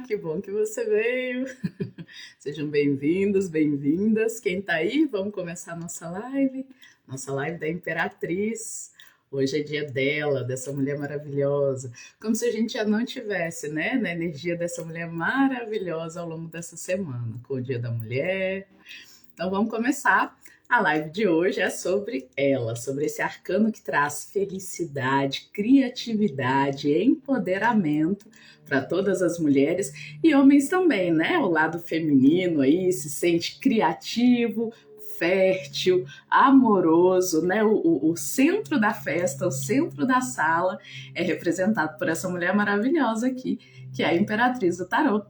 Que bom que você veio. Sejam bem-vindos, bem-vindas. Quem tá aí, vamos começar nossa live da Imperatriz. Hoje é dia dela, dessa mulher maravilhosa. Como se a gente já não tivesse, né, na energia dessa mulher maravilhosa ao longo dessa semana, com o Dia da Mulher. Então vamos começar. A live de hoje é sobre ela, sobre esse arcano que traz felicidade, criatividade, empoderamento para todas as mulheres e homens também, né? O lado feminino aí se sente criativo, fértil, amoroso, né? O centro da festa, o centro da sala é representado por essa mulher maravilhosa aqui, que é a Imperatriz do Tarô.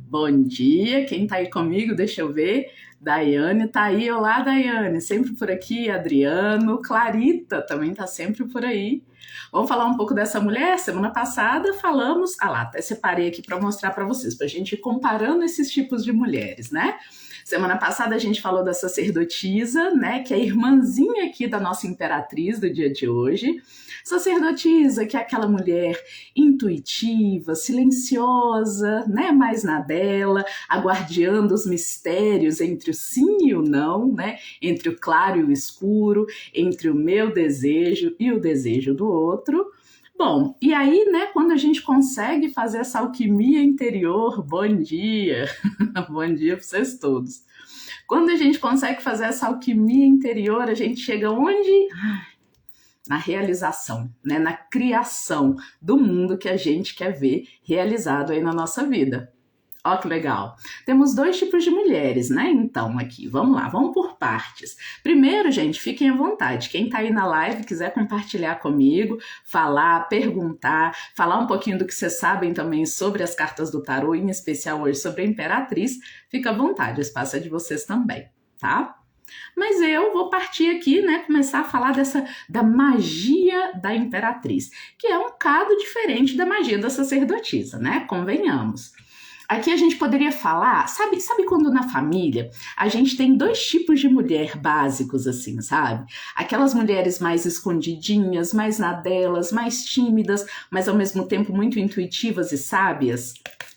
Bom dia, quem tá aí comigo? Deixa eu ver. Daiane tá aí, olá Daiane, sempre por aqui, Adriano, Clarita também tá sempre por aí. Vamos falar um pouco dessa mulher? Semana passada falamos, até separei aqui para mostrar para vocês, pra gente ir comparando esses tipos de mulheres, né? Semana passada a gente falou da sacerdotisa, né, que é a irmãzinha aqui da nossa imperatriz do dia de hoje. Sacerdotisa, que é aquela mulher intuitiva, silenciosa, né, mais na dela, aguardiando os mistérios entre o sim e o não, né, entre o claro e o escuro, entre o meu desejo e o desejo do outro. Bom, e aí, né, quando a gente consegue fazer essa alquimia interior, bom dia, bom dia para vocês todos. Quando a gente consegue fazer essa alquimia interior, a gente chega onde? Na realização, né, na criação do mundo que a gente quer ver realizado aí na nossa vida. Ó, que legal. Temos dois tipos de mulheres, né? Então, aqui, vamos lá, vamos por partes. Primeiro, gente, fiquem à vontade. Quem tá aí na live, quiser compartilhar comigo, falar, perguntar, falar um pouquinho do que vocês sabem também sobre as cartas do tarô, em especial hoje sobre a Imperatriz, fica à vontade, o espaço é de vocês também, tá? Mas eu vou partir aqui, né, começar a falar da magia da Imperatriz, que é um bocado diferente da magia da sacerdotisa, né? Convenhamos. Aqui a gente poderia falar, sabe quando na família a gente tem dois tipos de mulher básicos, assim, sabe? Aquelas mulheres mais escondidinhas, mais na delas, mais tímidas, mas ao mesmo tempo muito intuitivas e sábias.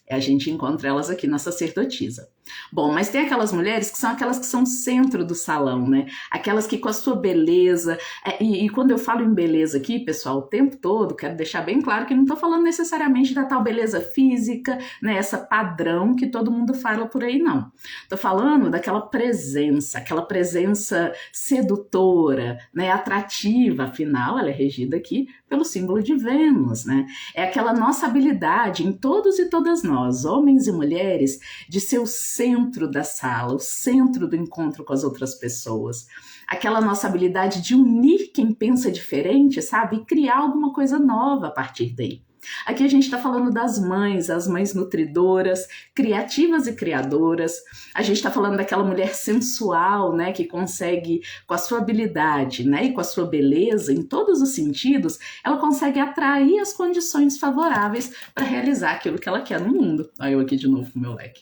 A gente encontra elas aqui na sacerdotisa. Bom, mas tem aquelas mulheres que são o centro do salão, né? Aquelas que com a sua beleza, e quando eu falo em beleza aqui, pessoal, o tempo todo, quero deixar bem claro que não estou falando necessariamente da tal beleza física, né? Essa padrão que todo mundo fala por aí, não. Estou falando daquela presença, aquela presença sedutora, né? Atrativa, afinal, ela é regida aqui pelo símbolo de Vênus, né? É aquela nossa habilidade em todos e todas nós, homens e mulheres, de ser o centro da sala, o centro do encontro com as outras pessoas. Aquela nossa habilidade de unir quem pensa diferente, sabe? E criar alguma coisa nova a partir daí. Aqui a gente está falando das mães, as mães nutridoras, criativas e criadoras. A gente está falando daquela mulher sensual, né, que consegue, com a sua habilidade, né, e com a sua beleza, em todos os sentidos, ela consegue atrair as condições favoráveis para realizar aquilo que ela quer no mundo. Olha eu aqui de novo com o meu leque.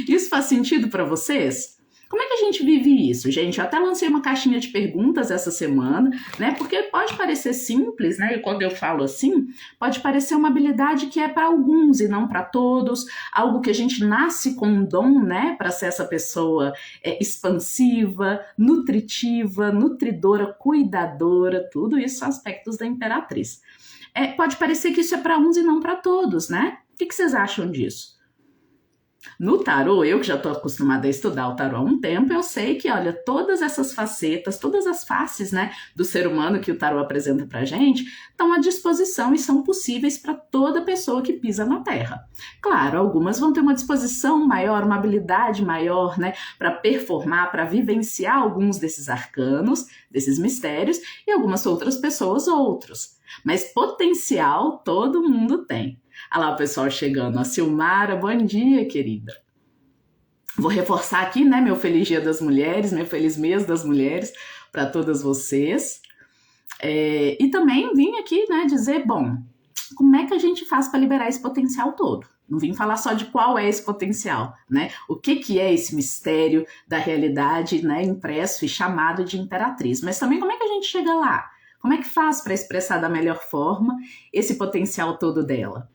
Isso faz sentido para vocês? Como é que a gente vive isso, gente? Eu até lancei uma caixinha de perguntas essa semana, né? Porque pode parecer simples, né? E quando eu falo assim, pode parecer uma habilidade que é para alguns e não para todos, algo que a gente nasce com um dom, né? Para ser essa pessoa expansiva, nutritiva, nutridora, cuidadora, tudo isso são aspectos da Imperatriz. Pode parecer que isso é para uns e não para todos, né? O que vocês acham disso? No tarô, eu que já estou acostumada a estudar o tarô há um tempo, eu sei que, olha, todas essas facetas, todas as faces, né, do ser humano que o tarô apresenta pra gente, estão à disposição e são possíveis para toda pessoa que pisa na Terra. Claro, algumas vão ter uma disposição maior, uma habilidade maior, né, para performar, para vivenciar alguns desses arcanos, desses mistérios, e algumas outras pessoas outros. Mas potencial todo mundo tem. Olha lá o pessoal chegando. A Silmara, bom dia, querida. Vou reforçar aqui, né, meu feliz Dia das Mulheres, meu feliz mês das mulheres para todas vocês. E também vim aqui, né, dizer, bom, como é que a gente faz para liberar esse potencial todo? Não vim falar só de qual é esse potencial, né? O que é esse mistério da realidade, né, impresso e chamado de Imperatriz, mas também como é que a gente chega lá? Como é que faz para expressar da melhor forma esse potencial todo dela?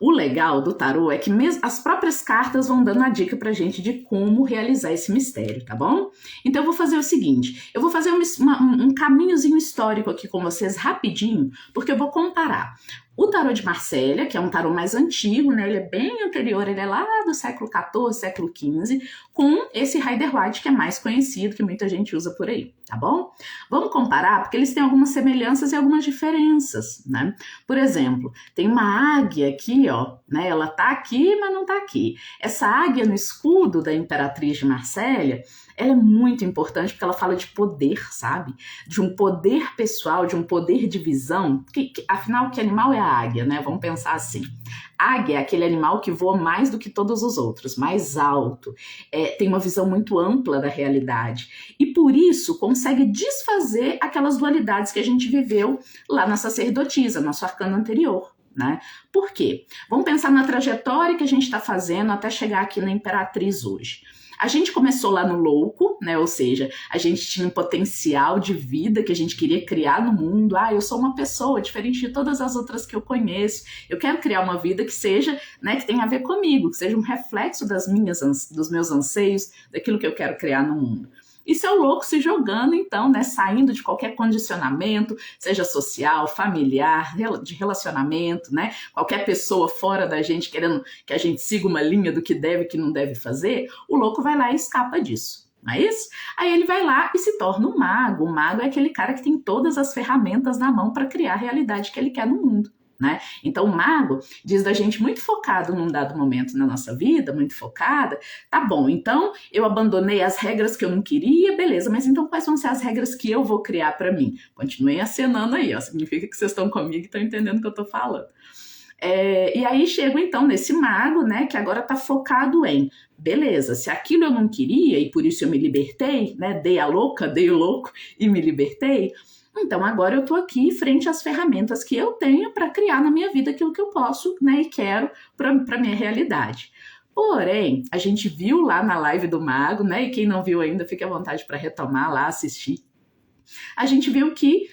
O legal do tarô é que mesmo as próprias cartas vão dando a dica pra gente de como realizar esse mistério, tá bom? Então eu vou fazer o seguinte, eu vou fazer um caminhozinho histórico aqui com vocês rapidinho, porque eu vou comparar o tarô de Marsella, que é um tarô mais antigo, né? Ele é bem anterior, ele é lá do século XIV, século XV, com esse Rider-Waite, que é mais conhecido, que muita gente usa por aí, tá bom? Vamos comparar, porque eles têm algumas semelhanças e algumas diferenças, né? Por exemplo, tem uma águia aqui, ó, né? Ela tá aqui, mas não tá aqui. Essa águia no escudo da Imperatriz de Marsella, ela é muito importante porque ela fala de poder, sabe? De um poder pessoal, de um poder de visão. Afinal, que animal é a águia, né? Vamos pensar assim. Águia é aquele animal que voa mais do que todos os outros, mais alto, tem uma visão muito ampla da realidade e por isso consegue desfazer aquelas dualidades que a gente viveu lá na sacerdotisa, nosso arcano anterior. Né? Por quê? Vamos pensar na trajetória que a gente está fazendo até chegar aqui na Imperatriz hoje. A gente começou lá no louco, né? Ou seja, a gente tinha um potencial de vida que a gente queria criar no mundo. Eu sou uma pessoa diferente de todas as outras que eu conheço. Eu quero criar uma vida que seja, né, que tenha a ver comigo, que seja um reflexo dos meus anseios, daquilo que eu quero criar no mundo. Isso é o louco se jogando, então, né, saindo de qualquer condicionamento, seja social, familiar, de relacionamento, né, qualquer pessoa fora da gente querendo que a gente siga uma linha do que deve e que não deve fazer, o louco vai lá e escapa disso. Não é isso? Aí ele vai lá e se torna um mago. O mago é aquele cara que tem todas as ferramentas na mão para criar a realidade que ele quer no mundo. Né? Então o mago diz da gente muito focado num dado momento na nossa vida, muito focada, tá bom, então eu abandonei as regras que eu não queria, beleza, mas então quais vão ser as regras que eu vou criar para mim? Continuem acenando aí, ó, significa que vocês estão comigo e estão entendendo o que eu tô falando. E aí chego então nesse mago, né, que agora tá focado em, beleza, se aquilo eu não queria e por isso eu me libertei, né, dei a louca, dei o louco e me libertei, então agora eu estou aqui frente às ferramentas que eu tenho para criar na minha vida aquilo que eu posso, né, e quero para minha realidade. Porém, a gente viu lá na live do mago, né, e quem não viu ainda, fique à vontade para retomar lá, assistir. A gente viu que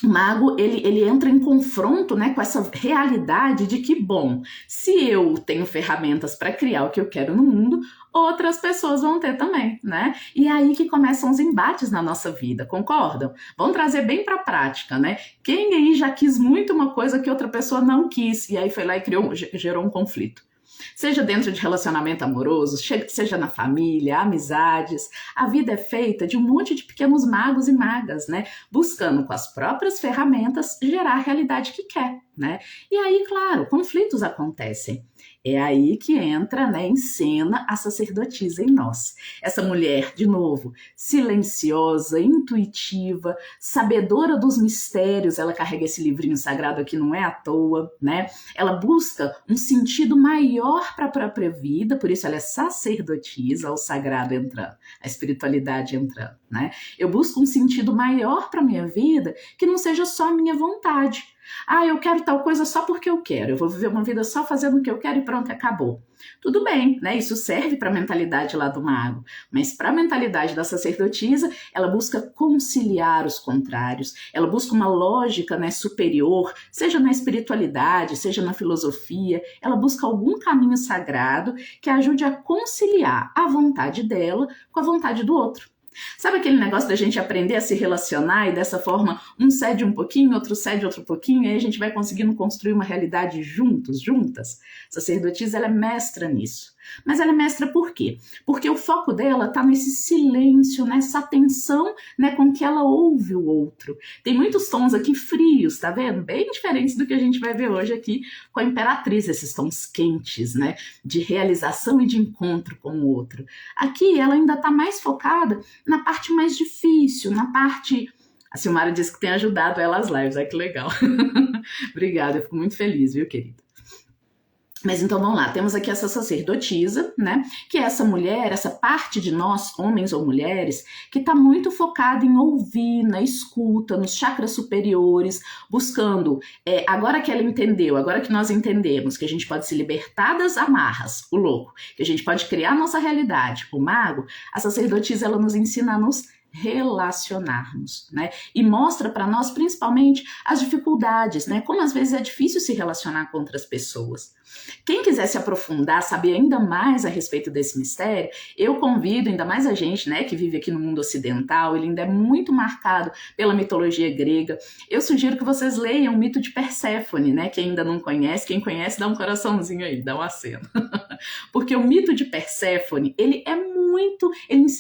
o mago, ele entra em confronto, né, com essa realidade de que, bom, se eu tenho ferramentas para criar o que eu quero no mundo, outras pessoas vão ter também, né? E é aí que começam os embates na nossa vida, concordam? Vamos trazer bem para a prática, né? Quem aí já quis muito uma coisa que outra pessoa não quis, e aí foi lá e gerou um conflito? Seja dentro de relacionamento amoroso, seja na família, amizades, a vida é feita de um monte de pequenos magos e magas, né? Buscando com as próprias ferramentas gerar a realidade que quer, né? E aí, claro, conflitos acontecem. É aí que entra, né, em cena a sacerdotisa em nós. Essa mulher, de novo, silenciosa, intuitiva, sabedora dos mistérios, ela carrega esse livrinho sagrado aqui, não é à toa, né? Ela busca um sentido maior para a própria vida, por isso ela é sacerdotisa, o sagrado entrando, a espiritualidade entrando, né? Eu busco um sentido maior para a minha vida que não seja só a minha vontade. Eu quero tal coisa só porque eu quero, eu vou viver uma vida só fazendo o que eu quero e pronto, acabou. Tudo bem, né? Isso serve para a mentalidade lá do mago, mas para a mentalidade da sacerdotisa, ela busca conciliar os contrários, ela busca uma lógica, né, superior, seja na espiritualidade, seja na filosofia, ela busca algum caminho sagrado que ajude a conciliar a vontade dela com a vontade do outro. Sabe aquele negócio da gente aprender a se relacionar e dessa forma um cede um pouquinho, outro cede outro pouquinho, e aí a gente vai conseguindo construir uma realidade juntos, juntas? A sacerdotisa, ela é mestra nisso. Mas ela é mestra por quê? Porque o foco dela está nesse silêncio, nessa atenção, né, com que ela ouve o outro. Tem muitos tons aqui frios, tá vendo? Bem diferentes do que a gente vai ver hoje aqui com a Imperatriz, esses tons quentes, né, de realização e de encontro com o outro. Aqui ela ainda está mais focada na parte mais difícil, na parte... A Silmara disse que tem ajudado ela as lives, que legal. Obrigada, eu fico muito feliz, viu, querida? Mas então vamos lá, temos aqui essa sacerdotisa, né, que é essa mulher, essa parte de nós, homens ou mulheres, que está muito focada em ouvir, na escuta, nos chakras superiores, buscando, agora que ela entendeu, agora que nós entendemos que a gente pode se libertar das amarras, o louco, que a gente pode criar a nossa realidade, o mago, a sacerdotisa, ela nos ensina a nos relacionarmos, né? E mostra para nós, principalmente, as dificuldades, né? Como às vezes é difícil se relacionar com outras pessoas. Quem quiser se aprofundar, saber ainda mais a respeito desse mistério, eu convido ainda mais a gente, né, que vive aqui no mundo ocidental, ele ainda é muito marcado pela mitologia grega. Eu sugiro que vocês leiam o mito de Perséfone, né? Quem ainda não conhece, quem conhece, dá um coraçãozinho aí, dá um aceno. Porque o mito de Perséfone, ele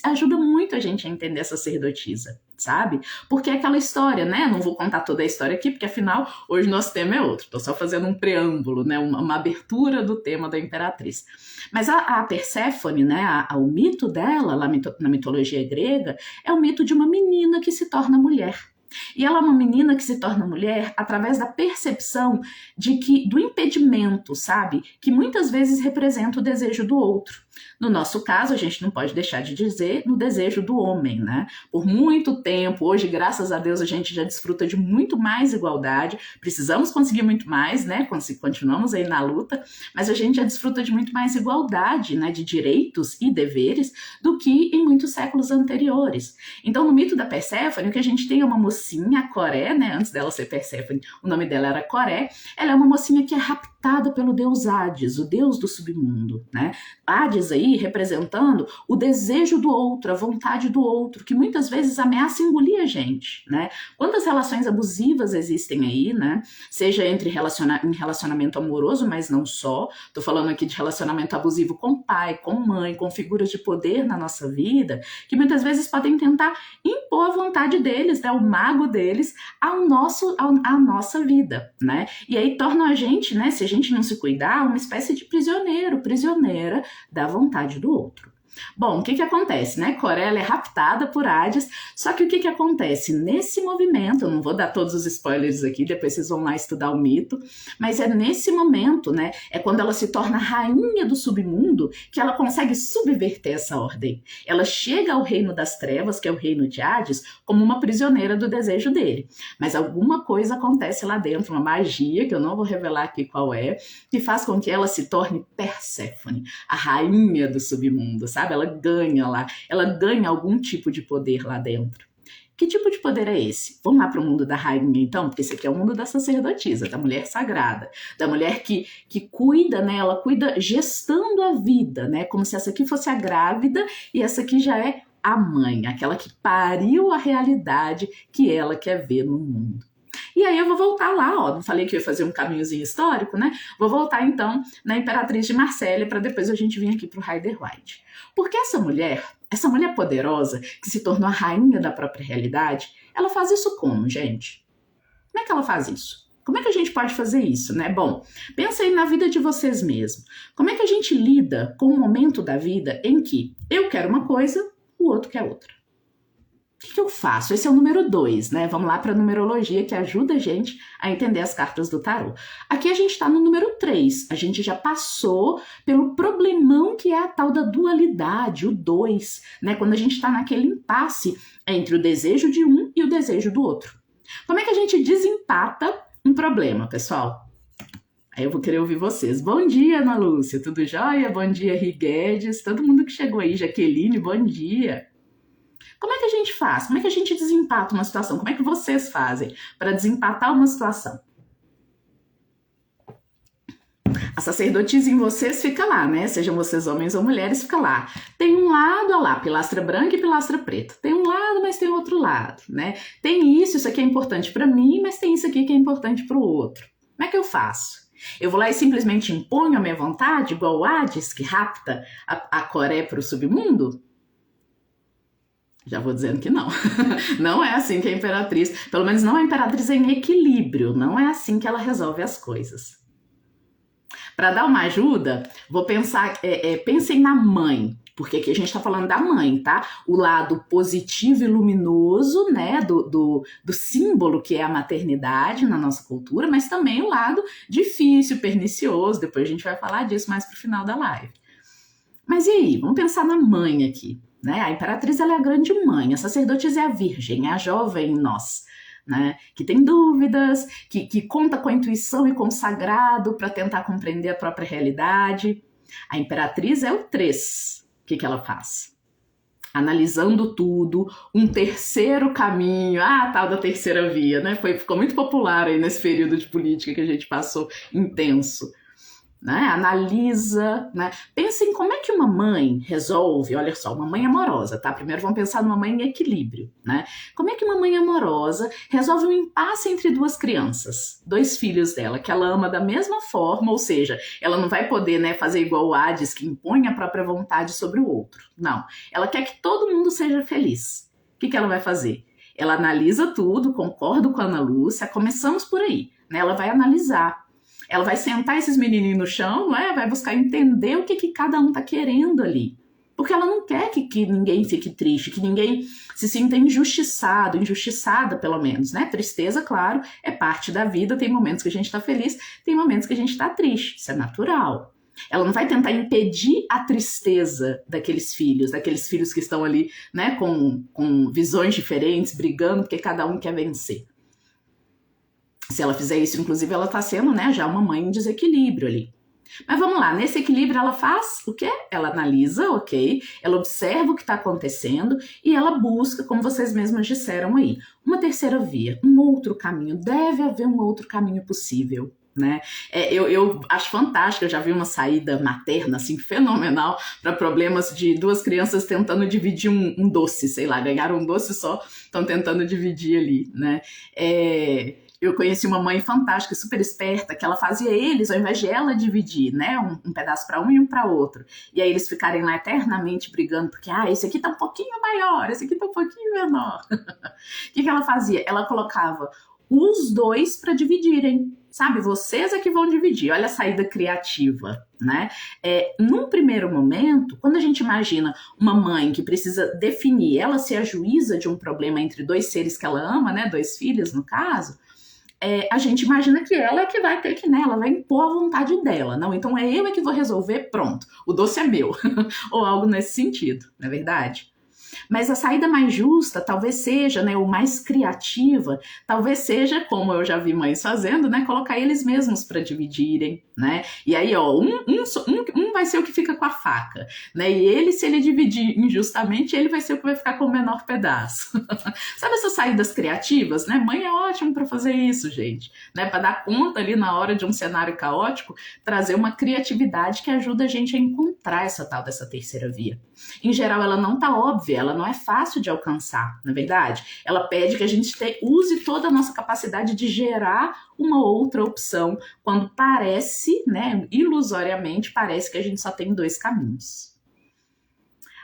ajuda muito a gente a entender essa sacerdotisa, sabe? Porque é aquela história, né? Não vou contar toda a história aqui, porque afinal, hoje nosso tema é outro. Tô só fazendo um preâmbulo, né? Uma abertura do tema da Imperatriz. Mas a Perséfone, né? O mito dela, lá na mitologia grega, é o mito de uma menina que se torna mulher. E ela é uma menina que se torna mulher através da percepção do impedimento, sabe? Que muitas vezes representa o desejo do outro. No nosso caso, a gente não pode deixar de dizer no desejo do homem, né? Por muito tempo, hoje, graças a Deus, a gente já desfruta de muito mais igualdade. Precisamos conseguir muito mais, né? Continuamos aí na luta, mas a gente já desfruta de muito mais igualdade, né? De direitos e deveres do que em muitos séculos anteriores. Então, no mito da Perséfone, o que a gente tem é uma mocinha, a Coré, né? Antes dela ser Perséfone, o nome dela era Coré. Ela é uma mocinha que é raptada pelo deus Hades, o deus do submundo, né? Hades aí representando o desejo do outro, a vontade do outro, que muitas vezes ameaça engolir a gente, né? Quantas relações abusivas existem aí, né? Seja em relacionamento amoroso, mas não só. Tô falando aqui de relacionamento abusivo com pai, com mãe, com figuras de poder na nossa vida, que muitas vezes podem tentar impor a vontade deles, né? O mago deles à nossa vida, né? E aí torna a gente, né? Se a gente não se cuidar, uma espécie de prisioneiro, prisioneira da vontade do outro. Bom, o que acontece, né? Coré é raptada por Hades, só que o que acontece? Nesse movimento, eu não vou dar todos os spoilers aqui, depois vocês vão lá estudar o mito, mas é nesse momento, né? É quando ela se torna rainha do submundo que ela consegue subverter essa ordem. Ela chega ao reino das trevas, que é o reino de Hades, como uma prisioneira do desejo dele. Mas alguma coisa acontece lá dentro, uma magia, que eu não vou revelar aqui qual é, que faz com que ela se torne Perséfone, a rainha do submundo, sabe? Ela ganha lá, ela ganha algum tipo de poder lá dentro. Que tipo de poder é esse? Vamos lá para o mundo da rainha, então, porque esse aqui é o mundo da sacerdotisa, da mulher sagrada, da mulher que cuida, né? Ela cuida gestando a vida, né? Como se essa aqui fosse a grávida e essa aqui já é a mãe, aquela que pariu a realidade que ela quer ver no mundo. E aí eu vou voltar lá, ó, não falei que eu ia fazer um caminhozinho histórico, né? Vou voltar então na Imperatriz de Marsella para depois a gente vir aqui para o Rider-Waite. Porque essa mulher poderosa que se tornou a rainha da própria realidade, ela faz isso como, gente? Como é que ela faz isso? Como é que a gente pode fazer isso, né? Bom, pensa aí na vida de vocês mesmos. Como é que a gente lida com um momento da vida em que eu quero uma coisa, o outro quer outra? O que eu faço? Esse é o número 2, né? Vamos lá para a numerologia que ajuda a gente a entender as cartas do tarô. Aqui a gente está no número 3. A gente já passou pelo problemão que é a tal da dualidade, o 2, né? Quando a gente está naquele impasse entre o desejo de um e o desejo do outro. Como é que a gente desempata um problema, pessoal? Aí eu vou querer ouvir vocês. Bom dia, Ana Lúcia, tudo jóia? Bom dia, Riguedes, todo mundo que chegou aí. Jaqueline, bom dia. Como é que a gente faz? Como é que a gente desempata uma situação? Como é que vocês fazem para desempatar uma situação? A sacerdotisa em vocês fica lá, né? Sejam vocês homens ou mulheres, fica lá. Tem um lado, ó lá, pilastra branca e pilastra preta. Tem um lado, mas tem outro lado, né? Tem isso aqui é importante para mim, mas tem isso aqui que é importante para o outro. Como é que eu faço? Eu vou lá e simplesmente imponho a minha vontade, igual o Hades, que rapta a Coré para o submundo? Já vou dizendo que não. Não é assim que a Imperatriz, pelo menos não a Imperatriz em equilíbrio, não é assim que ela resolve as coisas. Para dar uma ajuda, vou pensar, pensem na mãe, porque aqui a gente está falando da mãe, tá? O lado positivo e luminoso, né, do símbolo que é a maternidade na nossa cultura, mas também o lado difícil, pernicioso, depois a gente vai falar disso mais pro final da live. Mas e aí, vamos pensar na mãe aqui. Né? A Imperatriz ela é a grande mãe, a sacerdotisa é a virgem, é a jovem em nós, né? Que tem dúvidas, que conta com a intuição e com o sagrado para tentar compreender a própria realidade. A Imperatriz é o 3. O que ela faz? analisando tudo, um terceiro caminho, a tal da terceira via, né? Ficou muito popular aí nesse período de política que a gente passou intenso. Né? Analisa, né? Pensa em como é que uma mãe resolve, olha só, uma mãe amorosa, tá? Primeiro vamos pensar numa mãe em equilíbrio, né? Como é que uma mãe amorosa resolve um impasse entre duas crianças, dois filhos dela, que ela ama da mesma forma, ou seja, ela não vai poder, né, fazer igual o Hades, que impõe a própria vontade sobre o outro. Não, ela quer que todo mundo seja feliz. O que ela vai fazer? Ela analisa tudo, concordo com a Ana Lúcia, começamos por aí, né? Ela vai analisar. Ela vai sentar esses menininhos no chão, não é? Vai buscar entender o que cada um tá querendo ali. Porque ela não quer que ninguém fique triste, que ninguém se sinta injustiçado, injustiçada pelo menos, né? Tristeza, claro, é parte da vida, tem momentos que a gente tá feliz, tem momentos que a gente tá triste, isso é natural. Ela não vai tentar impedir a tristeza daqueles filhos que estão ali, né, com visões diferentes, brigando, porque cada um quer vencer. Se ela fizer isso, inclusive, ela está sendo, né, já uma mãe em desequilíbrio ali. Mas vamos lá, nesse equilíbrio ela faz o quê? Ela analisa, ok, ela observa o que está acontecendo e ela busca, como vocês mesmas disseram aí, uma terceira via, um outro caminho. Deve haver um outro caminho possível. Né? Eu acho fantástico, eu já vi uma saída materna assim, fenomenal para problemas de duas crianças tentando dividir um doce, sei lá, ganharam um doce só, estão tentando dividir ali, né? Eu conheci uma mãe fantástica, super esperta, que ela fazia eles, ao invés de ela dividir, né, um pedaço para um e um para outro. E aí eles ficarem lá eternamente brigando, porque, esse aqui tá um pouquinho maior, esse aqui tá um pouquinho menor. O que ela fazia? Ela colocava os dois para dividirem, sabe? Vocês é que vão dividir. Olha a saída criativa, né? Num primeiro momento, quando a gente imagina uma mãe que precisa definir, ela se ajuíza de um problema entre dois seres que ela ama, né? Dois filhos, no caso, a gente imagina que ela é que vai ter que, né? Ela vai impor a vontade dela. Não, então é eu que vou resolver, pronto. O doce é meu. Ou algo nesse sentido, não é verdade? Mas a saída mais justa talvez seja, né, ou mais criativa, talvez seja, como eu já vi mães fazendo, né, colocar eles mesmos para dividirem, né? E aí, ó, um vai ser o que fica com a faca, né? E ele, se ele dividir injustamente, ele vai ser o que vai ficar com o menor pedaço. Sabe essas saídas criativas, né? Mãe é ótimo para fazer isso, gente, né? Para dar conta ali na hora de um cenário caótico, trazer uma criatividade que ajuda a gente a encontrar essa tal dessa terceira via. Em geral, ela não tá óbvia, ela não é fácil de alcançar, não é verdade? Ela pede que a gente use toda a nossa capacidade de gerar uma outra opção, quando parece, né, ilusoriamente, parece que a gente só tem dois caminhos.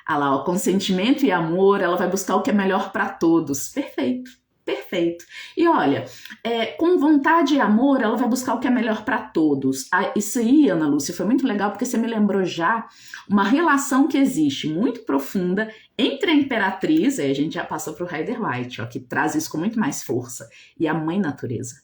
Lá, ó, consentimento e amor, ela vai buscar o que é melhor para todos. Perfeito. Perfeito. E olha, com vontade e amor, ela vai buscar o que é melhor para todos. Isso aí, Ana Lúcia, foi muito legal porque você me lembrou já uma relação que existe muito profunda entre a imperatriz, aí a gente já passou para o Rider-Waite, que traz isso com muito mais força, e a mãe natureza.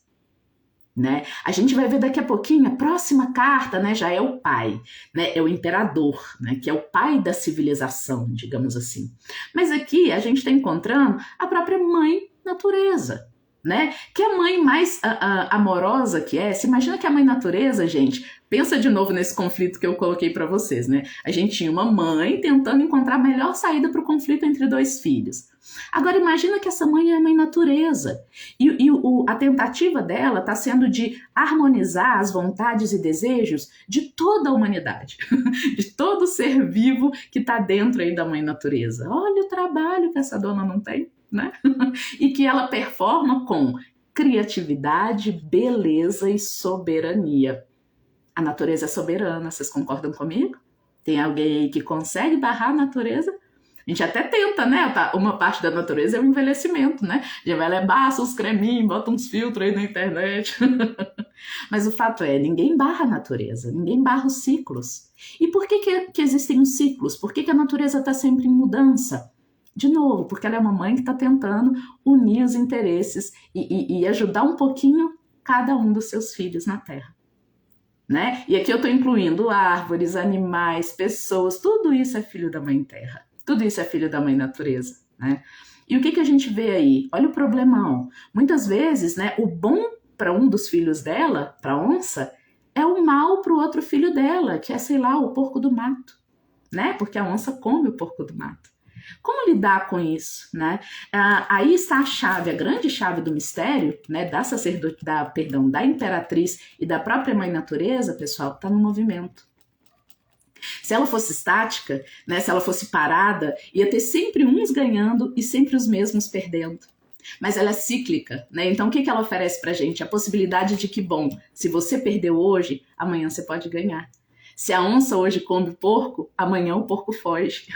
Né? A gente vai ver daqui a pouquinho, a próxima carta, né, já é o pai, né, é o imperador, né, que é o pai da civilização, digamos assim. Mas aqui a gente está encontrando a própria mãe natureza, né? Que a mãe mais amorosa que é, se imagina que a mãe natureza, gente, pensa de novo nesse conflito que eu coloquei para vocês, né? A gente tinha uma mãe tentando encontrar a melhor saída para o conflito entre dois filhos. Agora imagina que essa mãe é a mãe natureza e a tentativa dela está sendo de harmonizar as vontades e desejos de toda a humanidade, de todo ser vivo que está dentro aí da mãe natureza. Olha o trabalho que essa dona não tem, né? E que ela performa com criatividade, beleza e soberania. A natureza é soberana, vocês concordam comigo? Tem alguém aí que consegue barrar a natureza? A gente até tenta, né? Uma parte da natureza é o envelhecimento, né? Já vai lá, basta uns creminhos, bota uns filtros aí na internet. Mas o fato é, ninguém barra a natureza, ninguém barra os ciclos. E por que existem os ciclos? Por que a natureza está sempre em mudança? De novo, porque ela é uma mãe que está tentando unir os interesses e ajudar um pouquinho cada um dos seus filhos na Terra. Né? E aqui eu estou incluindo árvores, animais, pessoas, tudo isso é filho da Mãe Terra. Tudo isso é filho da Mãe Natureza, né? E o que a gente vê aí? Olha o problemão. Muitas vezes, né, o bom para um dos filhos dela, para a onça, é o mal para o outro filho dela, que é, sei lá, o porco do mato, né? Porque a onça come o porco do mato. Como lidar com isso, né? Aí está a chave, a grande chave do mistério, né, da imperatriz e da própria mãe natureza, pessoal, está no movimento. Se ela fosse estática, né, se ela fosse parada, ia ter sempre uns ganhando e sempre os mesmos perdendo. Mas ela é cíclica, né? Então o que ela oferece pra gente? A possibilidade de que, bom, se você perdeu hoje, amanhã você pode ganhar. Se a onça hoje come o porco, amanhã o porco foge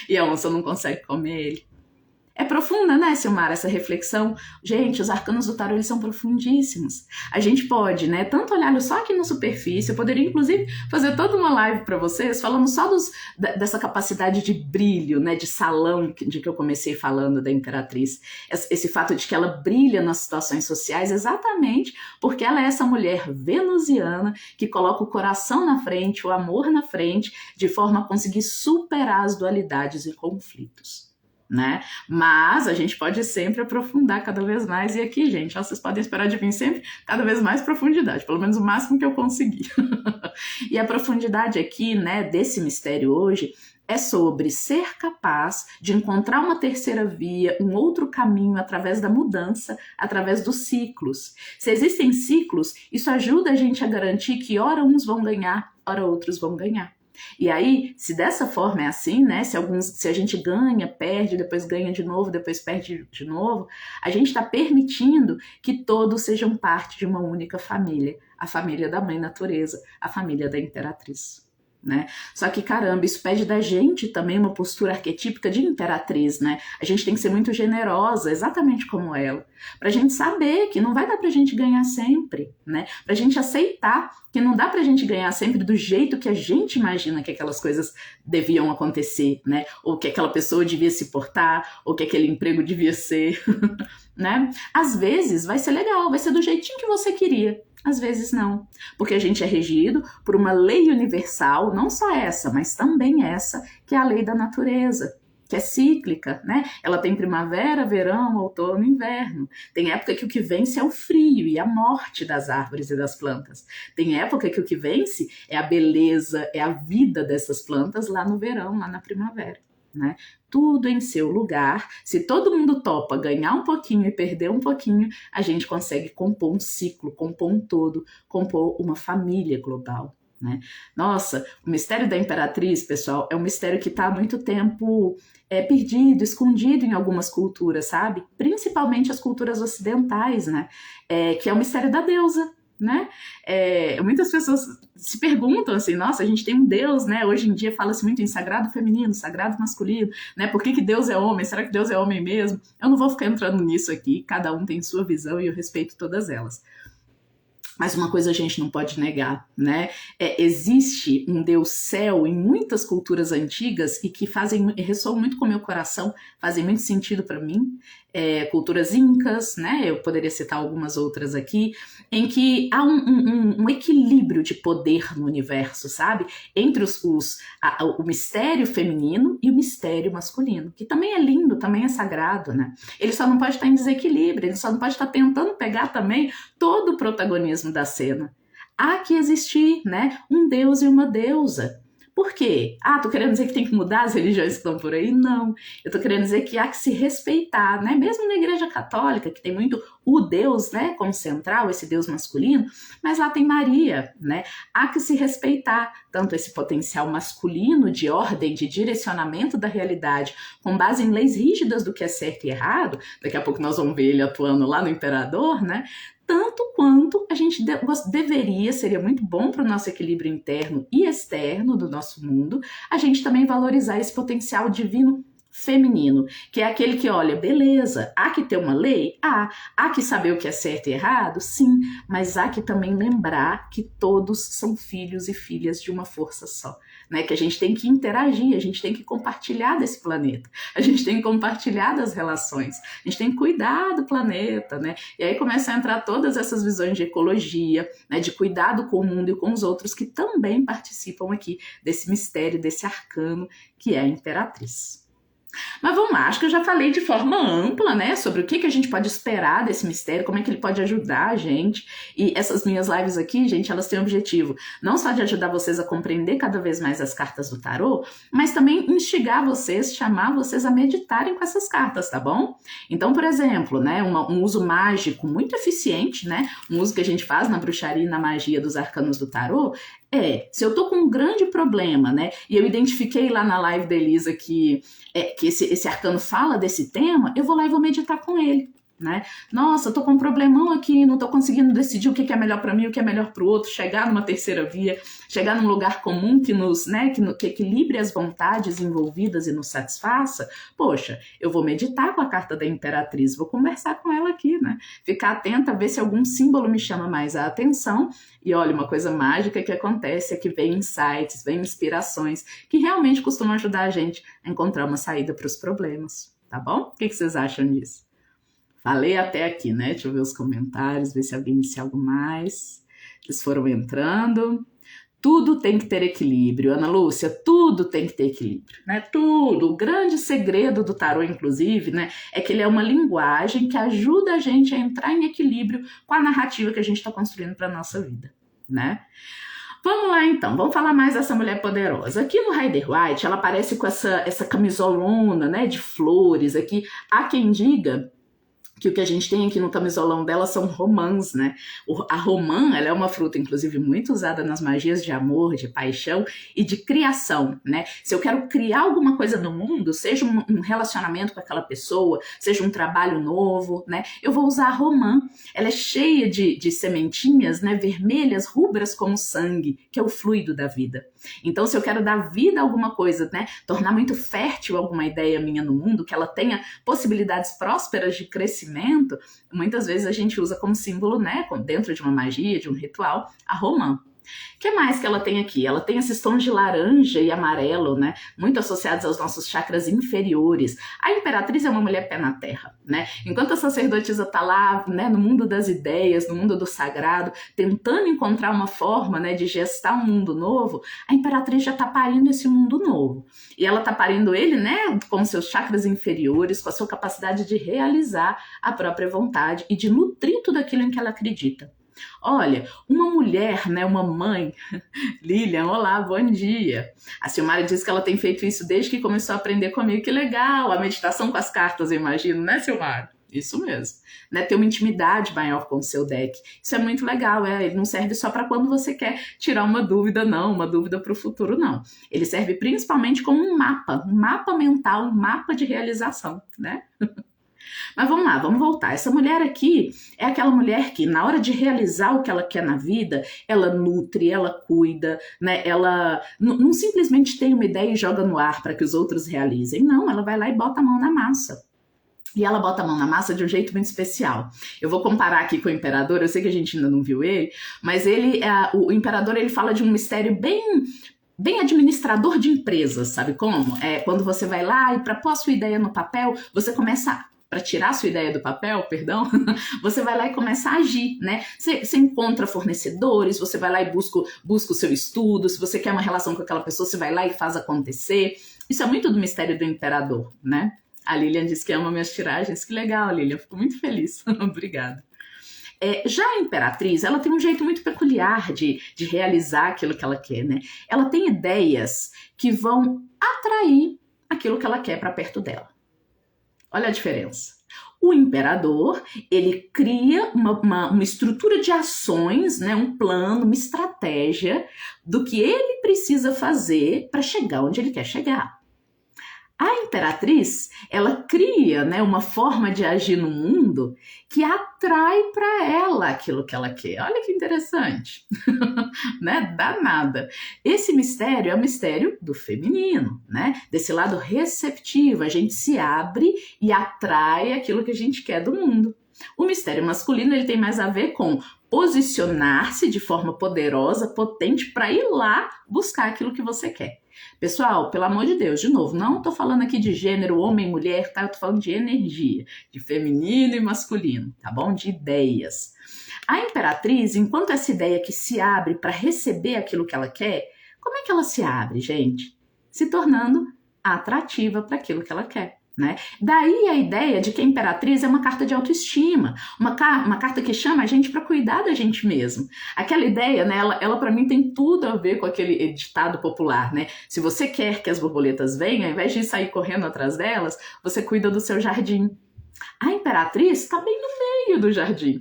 e a onça não consegue comer ele. É profunda, né, Silmara, essa reflexão? Gente, os arcanos do tarô, eles são profundíssimos. A gente pode, né, tanto olhar só aqui na superfície, eu poderia, inclusive, fazer toda uma live para vocês, falando só dessa capacidade de brilho, né, de salão, de que eu comecei falando da Imperatriz. Esse fato de que ela brilha nas situações sociais exatamente porque ela é essa mulher venusiana que coloca o coração na frente, o amor na frente, de forma a conseguir superar as dualidades e conflitos. Né? Mas a gente pode sempre aprofundar cada vez mais, e aqui, gente, vocês podem esperar de mim sempre cada vez mais profundidade, pelo menos o máximo que eu conseguir. E a profundidade aqui, né, desse mistério hoje é sobre ser capaz de encontrar uma terceira via, um outro caminho através da mudança, através dos ciclos. Se existem ciclos, isso ajuda a gente a garantir que ora uns vão ganhar, ora outros vão ganhar. E aí, se dessa forma é assim, né? Se a gente ganha, perde, depois ganha de novo, depois perde de novo, a gente está permitindo que todos sejam parte de uma única família, a família da Mãe Natureza, a família da Imperatriz. Né? Só que, caramba, isso pede da gente também uma postura arquetípica de imperatriz, né? A gente tem que ser muito generosa, exatamente como ela, pra gente saber que não vai dar pra gente ganhar sempre, né? Pra gente aceitar que não dá pra gente ganhar sempre do jeito que a gente imagina que aquelas coisas deviam acontecer, né? Ou que aquela pessoa devia se portar, ou que aquele emprego devia ser, né? Às vezes vai ser legal, vai ser do jeitinho que você queria. Às vezes não, porque a gente é regido por uma lei universal, não só essa, mas também essa, que é a lei da natureza, que é cíclica, né? Ela tem primavera, verão, outono e inverno. Tem época que o que vence é o frio e a morte das árvores e das plantas. Tem época que o que vence é a beleza, é a vida dessas plantas lá no verão, lá na primavera. Né? Tudo em seu lugar. Se todo mundo topa ganhar um pouquinho e perder um pouquinho, a gente consegue compor um ciclo, compor um todo, compor uma família global. Né? Nossa, o mistério da Imperatriz, pessoal, é um mistério que está há muito tempo perdido, escondido em algumas culturas, sabe? Principalmente as culturas ocidentais, né? Que é o mistério da deusa. Né? Muitas pessoas se perguntam assim, nossa, a gente tem um Deus, né? Hoje em dia fala-se muito em sagrado feminino, sagrado masculino, né? Por que Deus é homem? Será que Deus é homem mesmo? Eu não vou ficar entrando nisso aqui, cada um tem sua visão e eu respeito todas elas. Mas uma coisa a gente não pode negar, né? Existe um Deus céu em muitas culturas antigas e que ressoam muito com o meu coração, fazem muito sentido para mim. Culturas incas, né? Eu poderia citar algumas outras aqui, em que há um equilíbrio de poder no universo, sabe? Entre o mistério feminino e o mistério masculino, que também é lindo, também é sagrado, né? Ele só não pode estar em desequilíbrio, ele só não pode estar tentando pegar também todo o protagonismo da cena. Há que existir, né, um deus e uma deusa. Por quê? Tô querendo dizer que tem que mudar as religiões que estão por aí? Não. Eu tô querendo dizer que há que se respeitar, né? Mesmo na Igreja Católica, que tem muito o Deus, né, como central, esse Deus masculino, mas lá tem Maria, né? Há que se respeitar tanto esse potencial masculino de ordem, de direcionamento da realidade, com base em leis rígidas do que é certo e errado. Daqui a pouco nós vamos ver ele atuando lá no Imperador, né? Tanto quanto a gente seria muito bom para o nosso equilíbrio interno e externo do nosso mundo, a gente também valorizar esse potencial divino feminino, que é aquele que, olha, beleza, há que ter uma lei? Há que saber o que é certo e errado? Sim, mas há que também lembrar que todos são filhos e filhas de uma força só, né? Que a gente tem que interagir, a gente tem que compartilhar desse planeta, a gente tem que compartilhar das relações, a gente tem que cuidar do planeta, né? E aí começam a entrar todas essas visões de ecologia, né? De cuidado com o mundo e com os outros que também participam aqui desse mistério, desse arcano que é a Imperatriz. Mas vamos lá, acho que eu já falei de forma ampla, né, sobre o que a gente pode esperar desse mistério, como é que ele pode ajudar a gente. E essas minhas lives aqui, gente, elas têm o objetivo não só de ajudar vocês a compreender cada vez mais as cartas do tarô, mas também instigar vocês, chamar vocês a meditarem com essas cartas, tá bom? Então, por exemplo, né, um uso mágico muito eficiente, né, um uso que a gente faz na bruxaria e na magia dos arcanos do tarô, se eu tô com um grande problema, né, e eu identifiquei lá na live da Elisa que esse arcano fala desse tema, eu vou lá e vou meditar com ele, né? Nossa, eu tô com um problemão aqui, não tô conseguindo decidir o que é melhor para mim, o que é melhor para o outro, chegar numa terceira via, chegar num lugar comum que nos, né, que equilibre as vontades envolvidas e nos satisfaça. Poxa, eu vou meditar com a carta da Imperatriz, vou conversar com ela aqui, né? Ficar atenta, ver se algum símbolo me chama mais a atenção. E olha, uma coisa mágica que acontece é que vem insights, vem inspirações que realmente costumam ajudar a gente a encontrar uma saída para os problemas, tá bom? O que vocês acham disso? Falei até aqui, né? Deixa eu ver os comentários, ver se alguém disse algo mais. Eles foram entrando. Tudo tem que ter equilíbrio, Ana Lúcia, tudo tem que ter equilíbrio, né? Tudo. O grande segredo do tarô, inclusive, né, é que ele é uma linguagem que ajuda a gente a entrar em equilíbrio com a narrativa que a gente está construindo para a nossa vida, né? Vamos lá então, vamos falar mais dessa mulher poderosa. Aqui no Rider-Waite, ela aparece com essa camisolona, né, de flores aqui. Há quem diga que o que a gente tem aqui no camisolão dela são romãs, né? A romã, ela é uma fruta, inclusive, muito usada nas magias de amor, de paixão e de criação, né? Se eu quero criar alguma coisa no mundo, seja um relacionamento com aquela pessoa, seja um trabalho novo, né? Eu vou usar a romã. Ela é cheia de sementinhas, né? Vermelhas, rubras como sangue, que é o fluido da vida. Então, se eu quero dar vida a alguma coisa, né? Tornar muito fértil alguma ideia minha no mundo, que ela tenha possibilidades prósperas de crescimento, muitas vezes a gente usa como símbolo, né, dentro de uma magia, de um ritual, a romã. O que mais que ela tem aqui? Ela tem esses tons de laranja e amarelo, né? Muito associados aos nossos chakras inferiores. A Imperatriz é uma mulher pé na terra, né? Enquanto a sacerdotisa está lá, né, no mundo das ideias, no mundo do sagrado, tentando encontrar uma forma, né, de gestar um mundo novo, a Imperatriz já está parindo esse mundo novo. E ela está parindo ele, né, com seus chakras inferiores, com a sua capacidade de realizar a própria vontade e de nutrir tudo aquilo em que ela acredita. Olha, uma mulher, né, uma mãe, Lilian, olá, bom dia. A Silmara diz que ela tem feito isso desde que começou a aprender comigo, que legal, a meditação com as cartas, eu imagino, né, Silmara? Isso mesmo, né, ter uma intimidade maior com o seu deck, isso é muito legal, ele não serve só para quando você quer tirar uma dúvida, não, uma dúvida para o futuro, não. Ele serve principalmente como um mapa mental, um mapa de realização, né? Mas vamos lá, vamos voltar. Essa mulher aqui é aquela mulher que, na hora de realizar o que ela quer na vida, ela nutre, ela cuida, né? Ela não simplesmente tem uma ideia e joga no ar para que os outros realizem. Não, ela vai lá e bota a mão na massa. E ela bota a mão na massa de um jeito muito especial. Eu vou comparar aqui com o Imperador, eu sei que a gente ainda não viu ele, mas o Imperador, ele fala de um mistério bem administrador de empresas, sabe como? É quando você vai lá e para pôr a sua ideia no papel, você começa para tirar a sua ideia do papel, perdão, você vai lá e começa a agir, né? Você encontra fornecedores, você vai lá e busca o seu estudo, se você quer uma relação com aquela pessoa, você vai lá e faz acontecer. Isso é muito do mistério do Imperador, né? A Lilian diz que ama minhas tiragens, que legal, Lilian, fico muito feliz, obrigada. Já a Imperatriz, ela tem um jeito muito peculiar de realizar aquilo que ela quer, né? Ela tem ideias que vão atrair aquilo que ela quer para perto dela. Olha a diferença. O Imperador, ele cria uma estrutura de ações, né, um plano, uma estratégia do que ele precisa fazer para chegar onde ele quer chegar. A Imperatriz, ela cria, né, uma forma de agir no mundo que atrai para ela aquilo que ela quer. Olha que interessante, né? Danada. Esse mistério é o mistério do feminino, né? Desse lado receptivo, a gente se abre e atrai aquilo que a gente quer do mundo. O mistério masculino, ele tem mais a ver com posicionar-se de forma poderosa, potente, para ir lá buscar aquilo que você quer. Pessoal, pelo amor de Deus, de novo, não estou falando aqui de gênero, homem, mulher, tá? Eu estou falando de energia, de feminino e masculino, tá bom? De ideias. A Imperatriz, enquanto essa ideia que se abre para receber aquilo que ela quer, como é que ela se abre, gente? Se tornando atrativa para aquilo que ela quer. Né? Daí a ideia de que a Imperatriz é uma carta de autoestima, uma carta que chama a gente para cuidar da gente mesmo. Aquela ideia, né, ela para mim tem tudo a ver com aquele ditado popular, né? Se você quer que as borboletas venham, ao invés de sair correndo atrás delas, você cuida do seu jardim. A Imperatriz está bem no meio do jardim.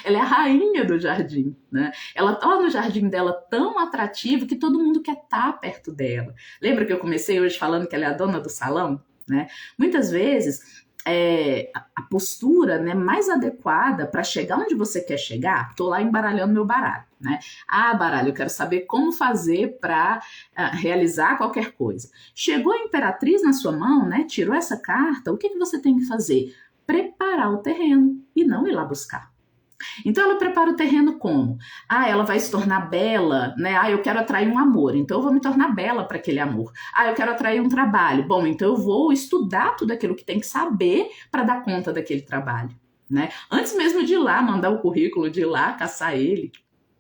Ela é a rainha do jardim, né? Ela torna o jardim dela tão atrativo que todo mundo quer estar perto dela. Lembra que eu comecei hoje falando que ela é a dona do salão? Né? Muitas vezes a postura, né, mais adequada para chegar onde você quer chegar, estou lá embaralhando meu baralho, né? Baralho, eu quero saber como fazer para realizar qualquer coisa. Chegou a Imperatriz na sua mão, né? Tirou essa carta, o que você tem que fazer? Preparar o terreno e não ir lá buscar. Então ela prepara o terreno como? Ela vai se tornar bela, né? Eu quero atrair um amor, então eu vou me tornar bela para aquele amor. Eu quero atrair um trabalho. Bom, então eu vou estudar tudo aquilo que tem que saber para dar conta daquele trabalho, né? Antes mesmo de ir lá mandar o currículo, de ir lá caçar ele,